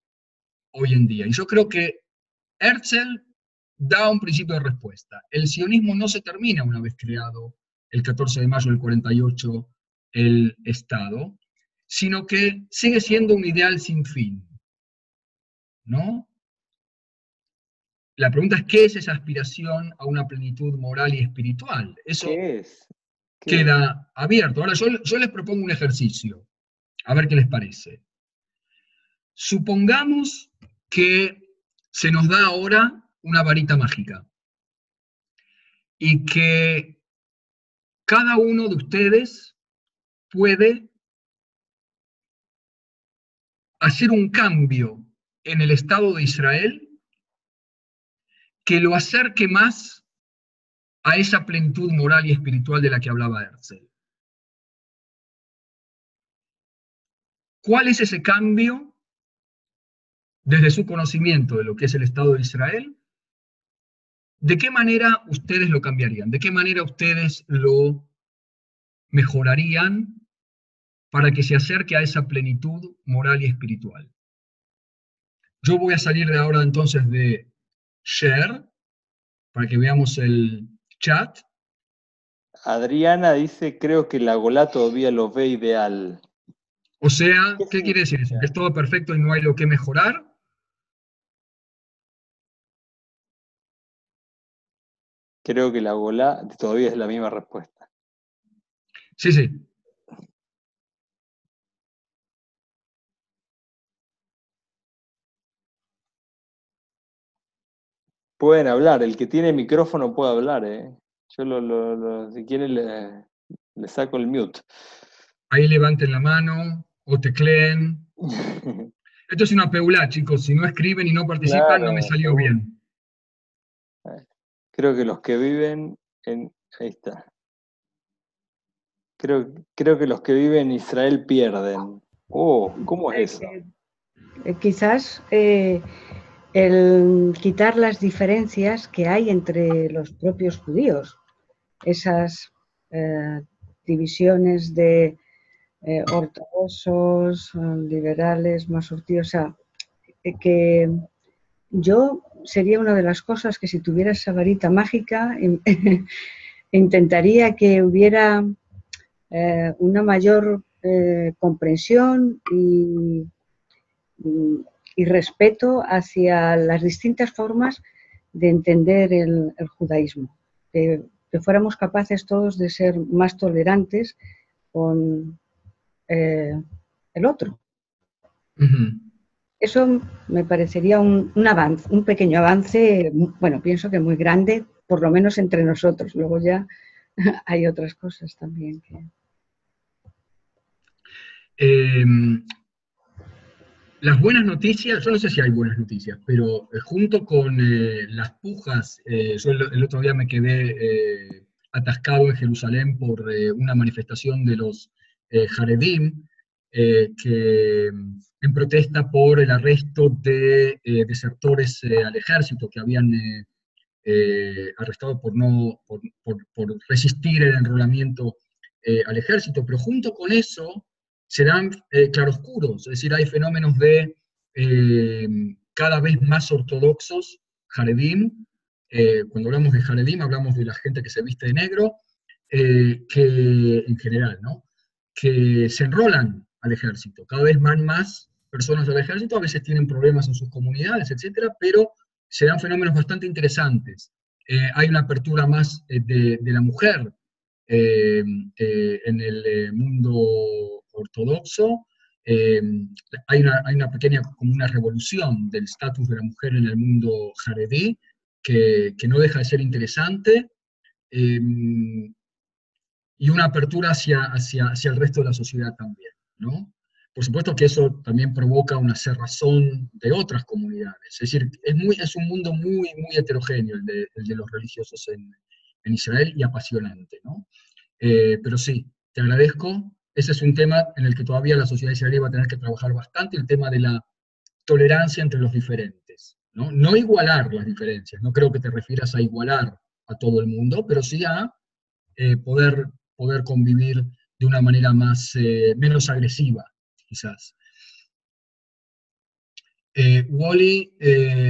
Speaker 3: hoy en día? Y yo creo que Herzl da un principio de respuesta. El sionismo no se termina una vez creado el 14 de mayo del 48 el Estado, sino que sigue siendo un ideal sin fin, ¿no? La pregunta es, ¿qué es esa aspiración a una plenitud moral y espiritual? Eso
Speaker 1: ¿Qué es?
Speaker 3: queda abierto. Ahora yo les propongo un ejercicio, a ver qué les parece. Supongamos que se nos da ahora una varita mágica y que cada uno de ustedes puede hacer un cambio en el Estado de Israel que lo acerque más a esa plenitud moral y espiritual de la que hablaba Herzl. ¿Cuál es ese cambio desde su conocimiento de lo que es el Estado de Israel? ¿De qué manera ustedes lo cambiarían? ¿De qué manera ustedes lo mejorarían para que se acerque a esa plenitud moral y espiritual? Yo voy a salir de ahora entonces de share, para que veamos el chat.
Speaker 1: Adriana dice, creo que la Golá todavía lo ve ideal.
Speaker 3: O sea, ¿qué quiere decir eso? ¿Que es todo perfecto y no hay lo que mejorar?
Speaker 1: Creo que la Golá todavía es la misma respuesta.
Speaker 3: Sí, sí.
Speaker 1: Pueden hablar, el que tiene micrófono puede hablar, Yo si quieren le saco el mute.
Speaker 3: Ahí levanten la mano o tecleen. Esto es una peulá, chicos. Si no escriben y no participan,
Speaker 1: Claro,
Speaker 3: no me salió
Speaker 1: seguro.
Speaker 3: bien.
Speaker 1: Creo que los que viven en... Ahí está. Creo que los que viven en Israel pierden. ¿Cómo es eso?
Speaker 5: Quizás el quitar las diferencias que hay entre los propios judíos. esas divisiones de ortodoxos, liberales, masortíes, o sea, que yo sería una de las cosas que si tuviera esa varita mágica intentaría que hubiera una mayor comprensión y respeto hacia las distintas formas de entender el judaísmo, que fuéramos capaces todos de ser más tolerantes con el otro. Eso me parecería un avance, un pequeño avance, bueno, pienso que muy grande, por lo menos entre nosotros. Luego ya hay otras cosas también que...
Speaker 3: Las buenas noticias, yo no sé si hay buenas noticias, pero junto con las pujas, yo el otro día me quedé atascado en Jerusalén por una manifestación de los Haredim, que en protesta por el arresto de desertores al ejército que habían arrestado por resistir el enrolamiento al ejército, pero junto con eso se dan claroscuros, es decir, hay fenómenos de cada vez más ortodoxos, Haredim, cuando hablamos de Haredim hablamos de la gente que se viste de negro, que en general, ¿no? Que se enrolan al ejército, cada vez van más personas al ejército, a veces tienen problemas en sus comunidades, etcétera, pero se dan fenómenos bastante interesantes. Hay una apertura más de la mujer en el mundo ortodoxo. Hay una pequeña, como una revolución del estatus de la mujer en el mundo jaredí, que no deja de ser interesante, y una apertura hacia el resto de la sociedad también, ¿no? Por supuesto que eso también provoca una cerrazón de otras comunidades. Es decir, es un mundo muy, muy heterogéneo el de los religiosos en Israel y apasionante, ¿no? Pero sí, te agradezco. Ese es un tema en el que todavía la sociedad israelí va a tener que trabajar bastante, el tema de la tolerancia entre los diferentes, ¿no? No igualar las diferencias, no creo que te refieras a igualar a todo el mundo, pero sí a poder convivir de una manera menos agresiva, quizás. Wally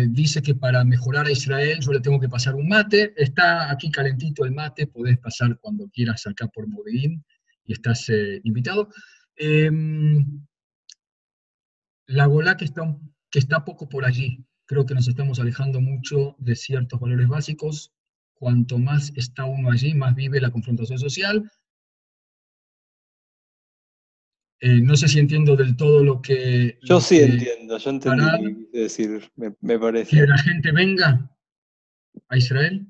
Speaker 3: dice que para mejorar a Israel yo le tengo que pasar un mate. Está aquí calentito el mate, podés pasar cuando quieras acá por Modeín y estás invitado. La Golá que está poco por allí. Creo que nos estamos alejando mucho de ciertos valores básicos. Cuanto más está uno allí, más vive la confrontación social. No sé si entiendo del todo lo que...
Speaker 1: Yo sí entiendo, yo entendí lo que quise decir, me parece.
Speaker 3: ¿Que la gente venga a Israel?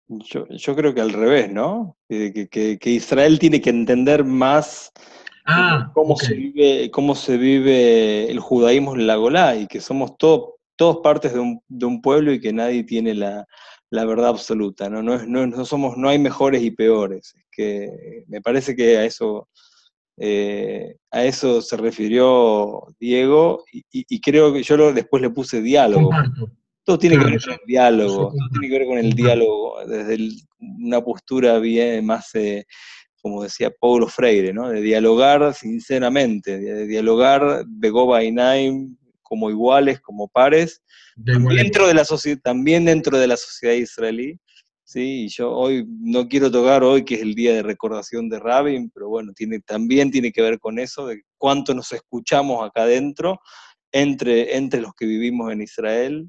Speaker 1: Yo creo que al revés, ¿no? Que Israel tiene que entender más cómo se vive el judaísmo en la Golá, y que somos todos partes de un pueblo y que nadie tiene la verdad absoluta, ¿no? No hay mejores y peores. Es que me parece que a eso se refirió Diego, y creo que yo después le puse diálogo.
Speaker 3: Comparto.
Speaker 1: Todo tiene que ver con el diálogo, todo tiene que ver con el diálogo desde una postura bien más, como decía Paulo Freire, ¿no? De dialogar sinceramente, de dialogar Begoba y Naim como iguales, como pares, también dentro de la sociedad israelí. Sí, y yo hoy no quiero tocar hoy, que es el día de recordación de Rabin, pero bueno, también tiene que ver con eso, de cuánto nos escuchamos acá adentro, entre los que vivimos en Israel,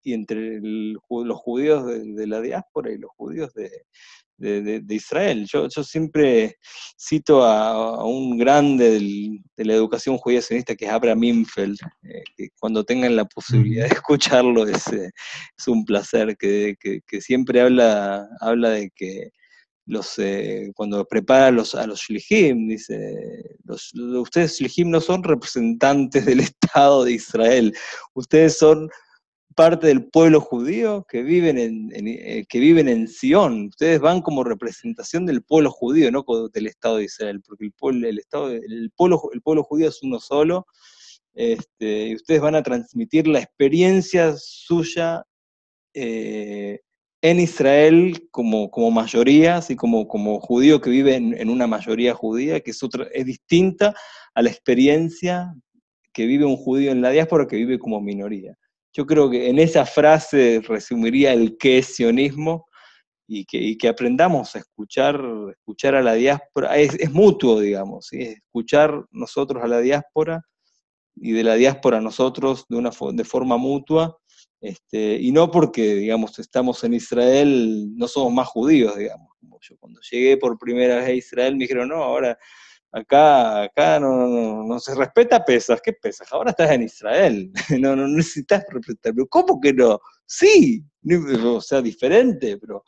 Speaker 1: y entre los judíos de la diáspora y los judíos de Israel. Yo siempre cito a un grande de la educación judía sionista, que es Abraham Infeld, que cuando tengan la posibilidad de escucharlo es un placer, que siempre habla de que cuando prepara a los Shlichim, dice, ustedes Shlichim no son representantes del Estado de Israel, ustedes son parte del pueblo judío que viven en Sion. Ustedes van como representación del pueblo judío, no del Estado de Israel, porque el pueblo judío es uno solo, y ustedes van a transmitir la experiencia suya en Israel como mayoría, así como judío que vive en una mayoría judía, que es distinta a la experiencia que vive un judío en la diáspora que vive como minoría. Yo creo que en esa frase resumiría el qué es sionismo, y que aprendamos a escuchar a la diáspora, es mutuo, digamos, ¿sí? Escuchar nosotros a la diáspora y de la diáspora a nosotros de forma mutua, y no porque, digamos, estamos en Israel, no somos más judíos, digamos. Como yo cuando llegué por primera vez a Israel me dijeron, no, ahora acá no se respeta Pesaj. ¿Qué Pesaj? Ahora estás en Israel, no necesitas respetar. Pero ¿cómo que no? Sí, o sea, diferente, pero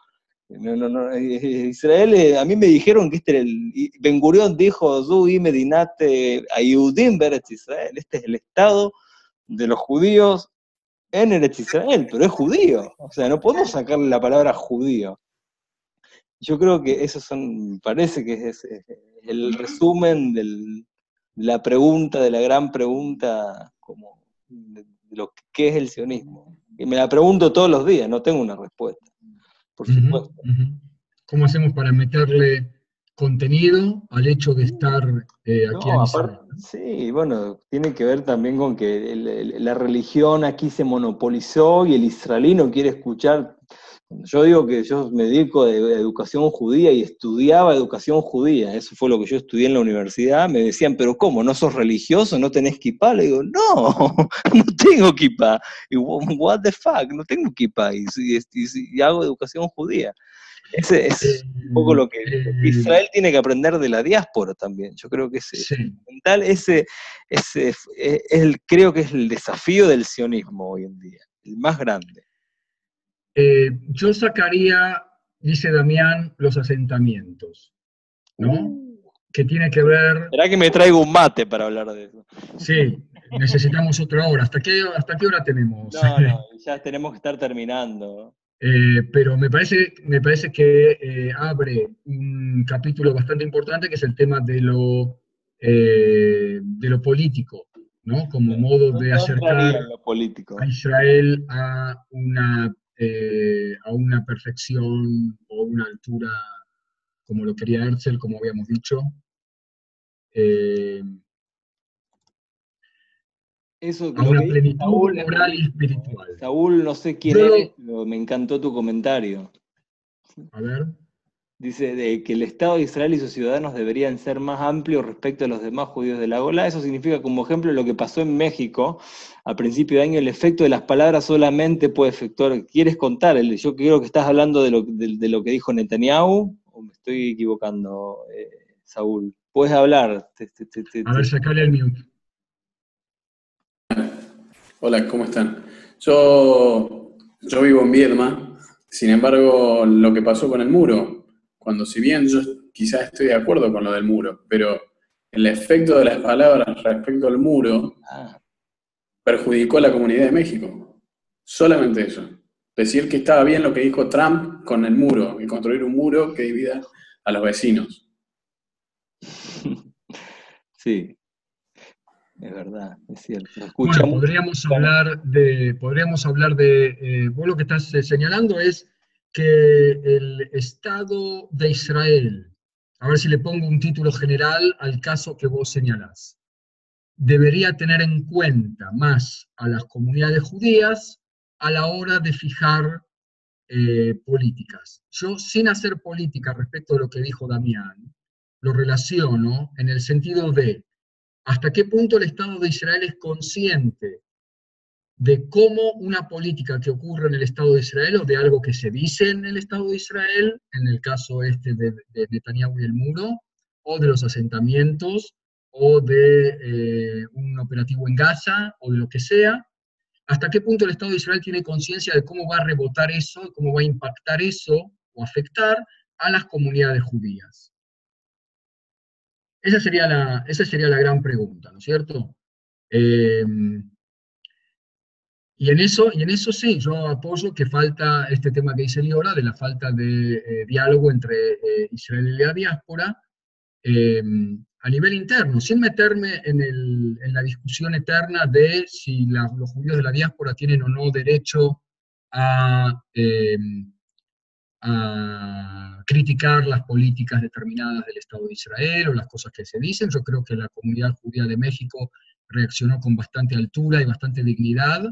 Speaker 1: Israel, a mí me dijeron que este era Ben Gurión dijo, Zui Medinate Ayudim Beretz Israel, este es el estado de los judíos en Eretz Israel, pero es judío, o sea, no podemos sacarle la palabra judío. Yo creo que eso parece que es el resumen de la pregunta, de la gran pregunta, como de lo que es el sionismo. Y me la pregunto todos los días, no tengo una respuesta, por supuesto.
Speaker 3: ¿Cómo hacemos para meterle contenido al hecho de estar aquí en Israel?
Speaker 1: Sí, bueno, tiene que ver también con que la religión aquí se monopolizó y el israelí no quiere escuchar. Yo digo que yo me dedico a educación judía y estudiaba educación judía, eso fue lo que yo estudié en la universidad. Me decían, pero ¿cómo? ¿No sos religioso? ¿No tenés kipá? Le digo, no, no tengo kipá. Y what the fuck, no tengo kipá y hago educación judía. Ese es un poco lo que Israel tiene que aprender de la diáspora también. Yo creo que es fundamental. Creo que es el desafío del sionismo hoy en día, el más grande.
Speaker 3: Yo sacaría, dice Damián, los asentamientos, ¿no? Que tiene que ver...
Speaker 1: ¿Será que me traigo un mate para hablar de eso?
Speaker 3: Sí, necesitamos otra hora. ¿Hasta qué hora tenemos?
Speaker 1: No, ya tenemos que estar terminando.
Speaker 3: Pero me parece que abre un capítulo bastante importante que es el tema de lo político, ¿no? Como modo de acercar a Israel a una perfección o una altura, como lo quería Herzl, como habíamos dicho.
Speaker 1: Eso,
Speaker 3: a una plenitud moral y espiritual.
Speaker 1: Saúl, no sé quién eres, pero me encantó tu comentario.
Speaker 3: A ver.
Speaker 1: Dice de que el Estado de Israel y sus ciudadanos deberían ser más amplios respecto a los demás judíos de la Golá. Eso significa, como ejemplo, lo que pasó en México a principio de año, el efecto de las palabras solamente puede efectuar. ¿Quieres contar? Yo creo que estás hablando de lo que dijo Netanyahu, o me estoy equivocando, Saúl. Puedes hablar.
Speaker 3: A ver, sacale el mute.
Speaker 6: Hola, ¿cómo están? Yo vivo en Viedma, sin embargo, lo que pasó con el muro, cuando si bien yo quizás estoy de acuerdo con lo del muro, pero el efecto de las palabras respecto al muro perjudicó a la comunidad de México. Solamente eso. Decir que estaba bien lo que dijo Trump con el muro, y construir un muro que divida a los vecinos.
Speaker 1: Sí. Es verdad, es cierto.
Speaker 3: Bueno, podríamos hablar de vos lo que estás señalando es que el Estado de Israel, a ver si le pongo un título general al caso que vos señalás, debería tener en cuenta más a las comunidades judías a la hora de fijar políticas. Yo, sin hacer política respecto a lo que dijo Damián, lo relaciono en el sentido de ¿hasta qué punto el Estado de Israel es consciente de cómo una política que ocurre en el Estado de Israel o de algo que se dice en el Estado de Israel, en el caso de Netanyahu y el muro, o de los asentamientos, o de un operativo en Gaza, o de lo que sea, hasta qué punto el Estado de Israel tiene conciencia de cómo va a rebotar eso, cómo va a impactar eso, o afectar a las comunidades judías? Esa sería la gran pregunta, ¿no es cierto? Y en eso sí, yo apoyo que falta este tema que dice Liora, de la falta de diálogo entre Israel y la diáspora, a nivel interno, sin meterme en la discusión eterna de si los judíos de la diáspora tienen o no derecho a a criticar las políticas determinadas del Estado de Israel o las cosas que se dicen. Yo creo que la comunidad judía de México reaccionó con bastante altura y bastante dignidad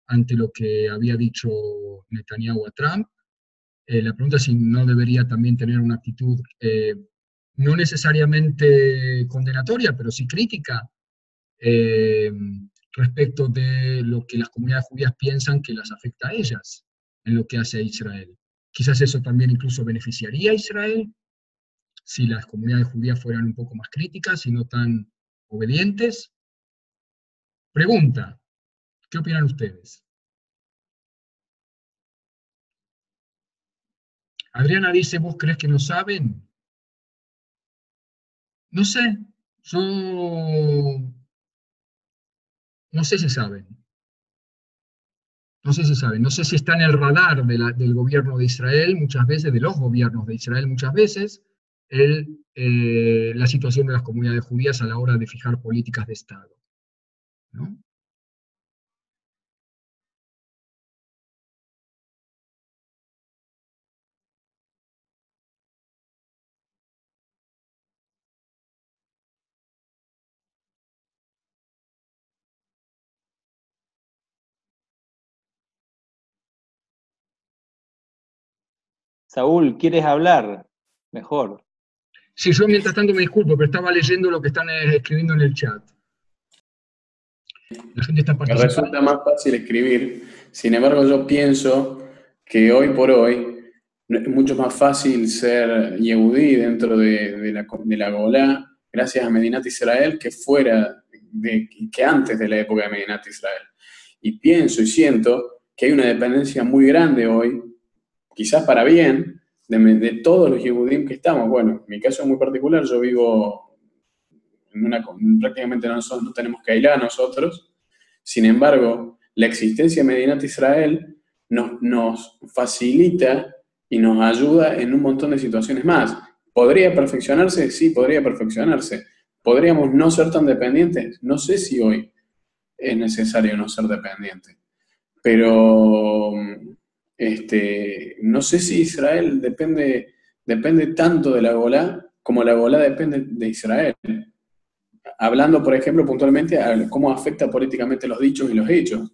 Speaker 3: ante lo que había dicho Netanyahu a Trump. La pregunta es si no debería también tener una actitud no necesariamente condenatoria, pero sí crítica respecto de lo que las comunidades judías piensan que las afecta a ellas en lo que hace a Israel. Quizás eso también incluso beneficiaría a Israel si las comunidades judías fueran un poco más críticas y no tan obedientes. Pregunta, ¿qué opinan ustedes? Adriana dice, ¿vos crees que no saben? No sé, yo no sé si saben. No sé si saben, no sé si está en el radar del gobierno de Israel muchas veces, de los gobiernos de Israel muchas veces, la situación de las comunidades judías a la hora de fijar políticas de Estado, ¿no?
Speaker 1: Saúl, ¿quieres hablar? Mejor.
Speaker 3: Sí, yo mientras tanto me disculpo, pero estaba leyendo lo que están escribiendo en el chat. La gente está
Speaker 6: Me
Speaker 3: participando.
Speaker 6: resulta más fácil escribir. Sin embargo, yo pienso que hoy por hoy es mucho más fácil ser yehudí dentro de la Golá, gracias a Medinat Israel, que antes de la época de Medinat Israel. Y pienso y siento que hay una dependencia muy grande hoy, quizás para bien, de todos los yehudim que estamos. Bueno, en mi caso es muy particular, yo vivo prácticamente no tenemos Keilah nosotros. Sin embargo, la existencia de Medinat Israel nos facilita y nos ayuda en un montón de situaciones más. ¿Podría perfeccionarse? Sí, podría perfeccionarse. ¿Podríamos no ser tan dependientes? No sé si hoy es necesario no ser dependiente. Pero no sé si Israel depende tanto de la Golá como la Golá depende de Israel. Hablando, por ejemplo, puntualmente a cómo afecta políticamente los dichos y los hechos.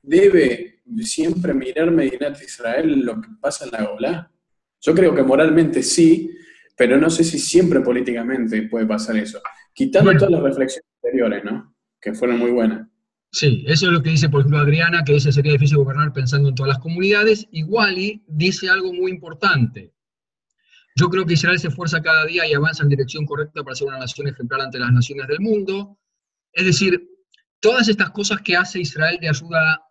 Speaker 6: ¿Debe siempre mirar Medinat Israel lo que pasa en la Golá? Yo creo que moralmente sí, pero no sé si siempre políticamente puede pasar eso. Quitando todas las reflexiones anteriores, ¿no? Que fueron muy buenas.
Speaker 3: Sí, eso es lo que dice, por ejemplo, Adriana, que dice sería difícil gobernar pensando en todas las comunidades. Iguali dice algo muy importante. Yo creo que Israel se esfuerza cada día y avanza en dirección correcta para ser una nación ejemplar ante las naciones del mundo. Es decir, todas estas cosas que hace Israel de ayuda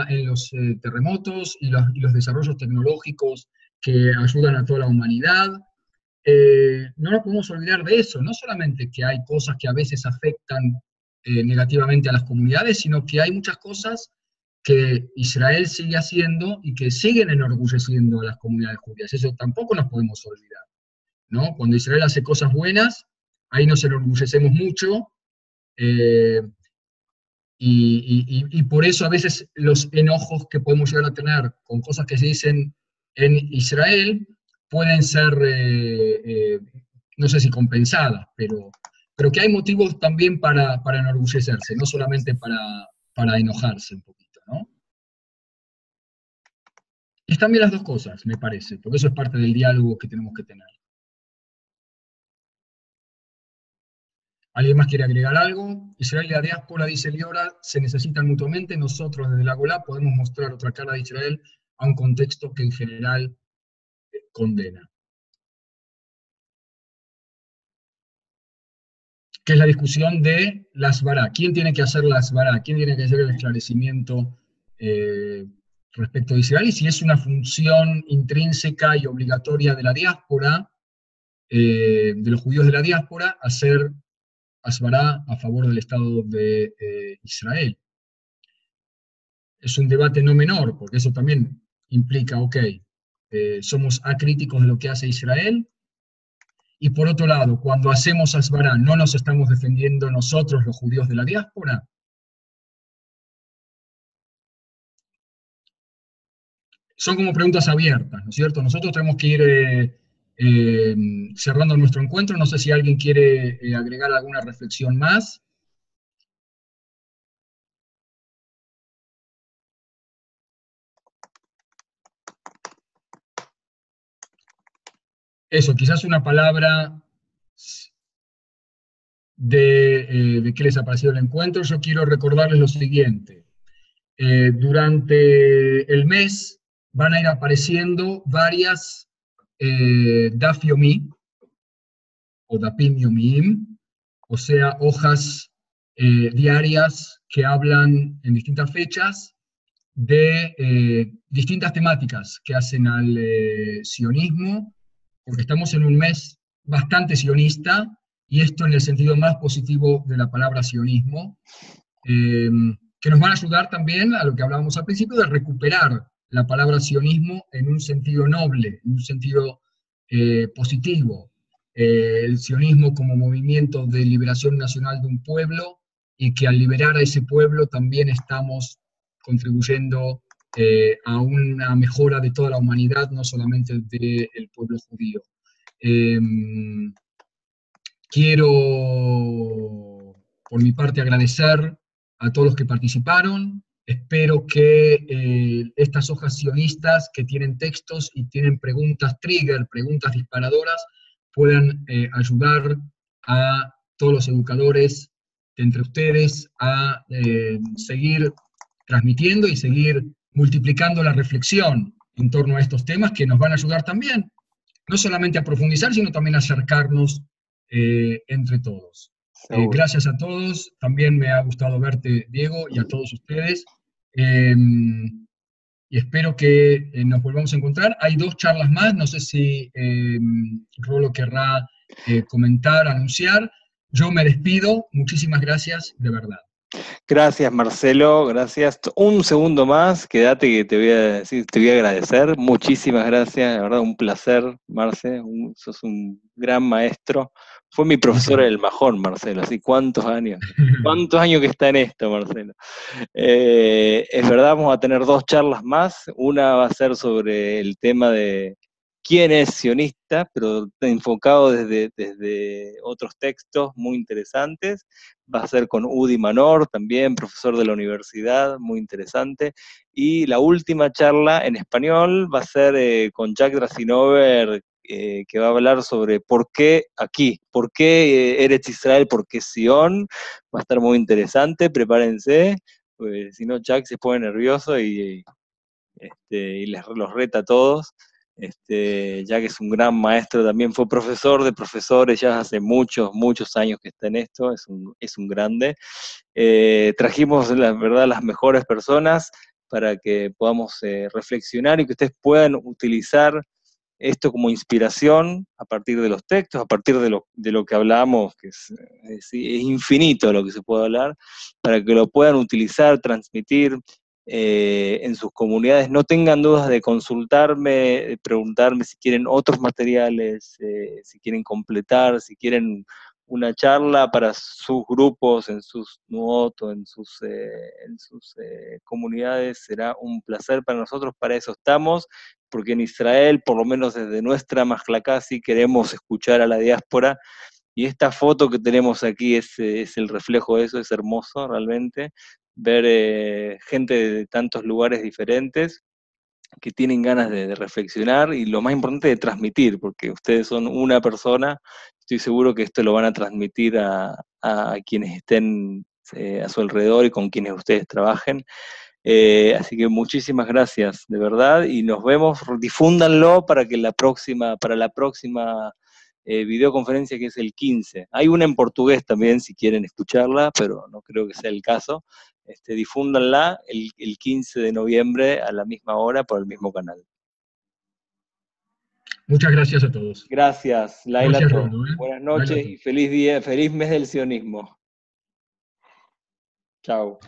Speaker 3: en los terremotos y los desarrollos tecnológicos que ayudan a toda la humanidad, no nos podemos olvidar de eso. No solamente que hay cosas que a veces afectan negativamente a las comunidades, sino que hay muchas cosas que Israel sigue haciendo y que siguen enorgulleciendo a las comunidades judías. Eso tampoco nos podemos olvidar, ¿no? Cuando Israel hace cosas buenas, ahí nos enorgullecemos mucho, y por eso a veces los enojos que podemos llegar a tener con cosas que se dicen en Israel pueden ser, no sé si compensadas, pero que hay motivos también para enorgullecerse, no solamente para enojarse un poquito, ¿no? Y están bien las dos cosas, me parece, porque eso es parte del diálogo que tenemos que tener. ¿Alguien más quiere agregar algo? Israel y la diáspora, dice Liora, se necesitan mutuamente. Nosotros desde la Golá podemos mostrar otra cara de Israel a un contexto que en general condena. Que es la discusión de la Asbará. ¿Quién tiene que hacer la Asbará? ¿Quién tiene que hacer el esclarecimiento respecto de Israel? Y si es una función intrínseca y obligatoria de la diáspora, de los judíos de la diáspora, hacer Asbará a favor del Estado de Israel. Es un debate no menor, porque eso también implica, ok, somos acríticos de lo que hace Israel, y por otro lado, cuando hacemos Asbará, ¿no nos estamos defendiendo nosotros, los judíos de la diáspora? son como preguntas abiertas, ¿no es cierto? Nosotros tenemos que ir cerrando nuestro encuentro. No sé si alguien quiere agregar alguna reflexión más. Eso, quizás una palabra de qué les ha parecido el encuentro. Yo quiero recordarles lo siguiente. Durante el mes van a ir apareciendo varias daf yomi, o dapim yomim, o sea, hojas diarias que hablan en distintas fechas de distintas temáticas que hacen al sionismo, porque estamos en un mes bastante sionista, y esto en el sentido más positivo de la palabra sionismo, que nos van a ayudar también a lo que hablábamos al principio, de recuperar la palabra sionismo en un sentido noble, en un sentido positivo. El sionismo como movimiento de liberación nacional de un pueblo, y que al liberar a ese pueblo también estamos contribuyendo a una mejora de toda la humanidad, no solamente del pueblo judío. Quiero, por mi parte, agradecer a todos los que participaron. Espero que estas hojas sionistas, que tienen textos y tienen preguntas trigger, preguntas disparadoras, puedan ayudar a todos los educadores de entre ustedes a seguir transmitiendo y seguir multiplicando la reflexión en torno a estos temas, que nos van a ayudar también, no solamente a profundizar, sino también a acercarnos entre todos. Gracias a todos. También me ha gustado verte, Diego, y a todos ustedes. Y espero que nos volvamos a encontrar. Hay 2 charlas más, no sé si Rolo querrá comentar, anunciar. Yo me despido, muchísimas gracias, de verdad.
Speaker 1: Gracias, Marcelo, gracias. Un segundo más, quédate que te voy a decir, te voy a agradecer. Muchísimas gracias, la verdad, un placer, Marce, sos un gran maestro. Fue mi profesor en el Majón, Marcelo, así cuántos años que está en esto, Marcelo. Es verdad, vamos a tener 2 charlas más. Una va a ser sobre el tema de quién es sionista, pero enfocado desde otros textos muy interesantes. Va a ser con Udi Manor, también profesor de la universidad, muy interesante. Y la última charla en español va a ser con Jack Drasinover, que va a hablar sobre por qué aquí, por qué Eretz Israel, por qué Sion. Va a estar muy interesante, prepárense, pues, si no Jack se pone nervioso y los reta a todos. Ya que es un gran maestro, también fue profesor de profesores ya hace muchos años que está en esto, es un grande. Trajimos, la verdad, las mejores personas para que podamos reflexionar y que ustedes puedan utilizar esto como inspiración a partir de los textos, a partir de lo que hablamos, que es infinito lo que se puede hablar, para que lo puedan utilizar, transmitir en sus comunidades. No tengan dudas de consultarme, de preguntarme si quieren otros materiales, si quieren completar, si quieren una charla para sus grupos, en sus nuot o en sus comunidades. Será un placer para nosotros, para eso estamos, porque en Israel, por lo menos desde nuestra Majlacá, sí queremos escuchar a la diáspora, y esta foto que tenemos aquí es el reflejo de eso. Es hermoso realmente ver gente de tantos lugares diferentes que tienen ganas de reflexionar, y lo más importante, de transmitir, porque ustedes son una persona. Estoy seguro que esto lo van a transmitir a quienes estén a su alrededor y con quienes ustedes trabajen. Así que muchísimas gracias, de verdad, y nos vemos. Difúndanlo para la próxima videoconferencia, que es el 15. Hay una en portugués también, si quieren escucharla, pero no creo que sea el caso. Difúndanla el 15 de noviembre a la misma hora por el mismo canal.
Speaker 3: Muchas gracias a todos.
Speaker 1: Gracias, Laila.
Speaker 3: Gracias, Rolo,
Speaker 1: Buenas noches y feliz día, feliz mes del sionismo. Chao.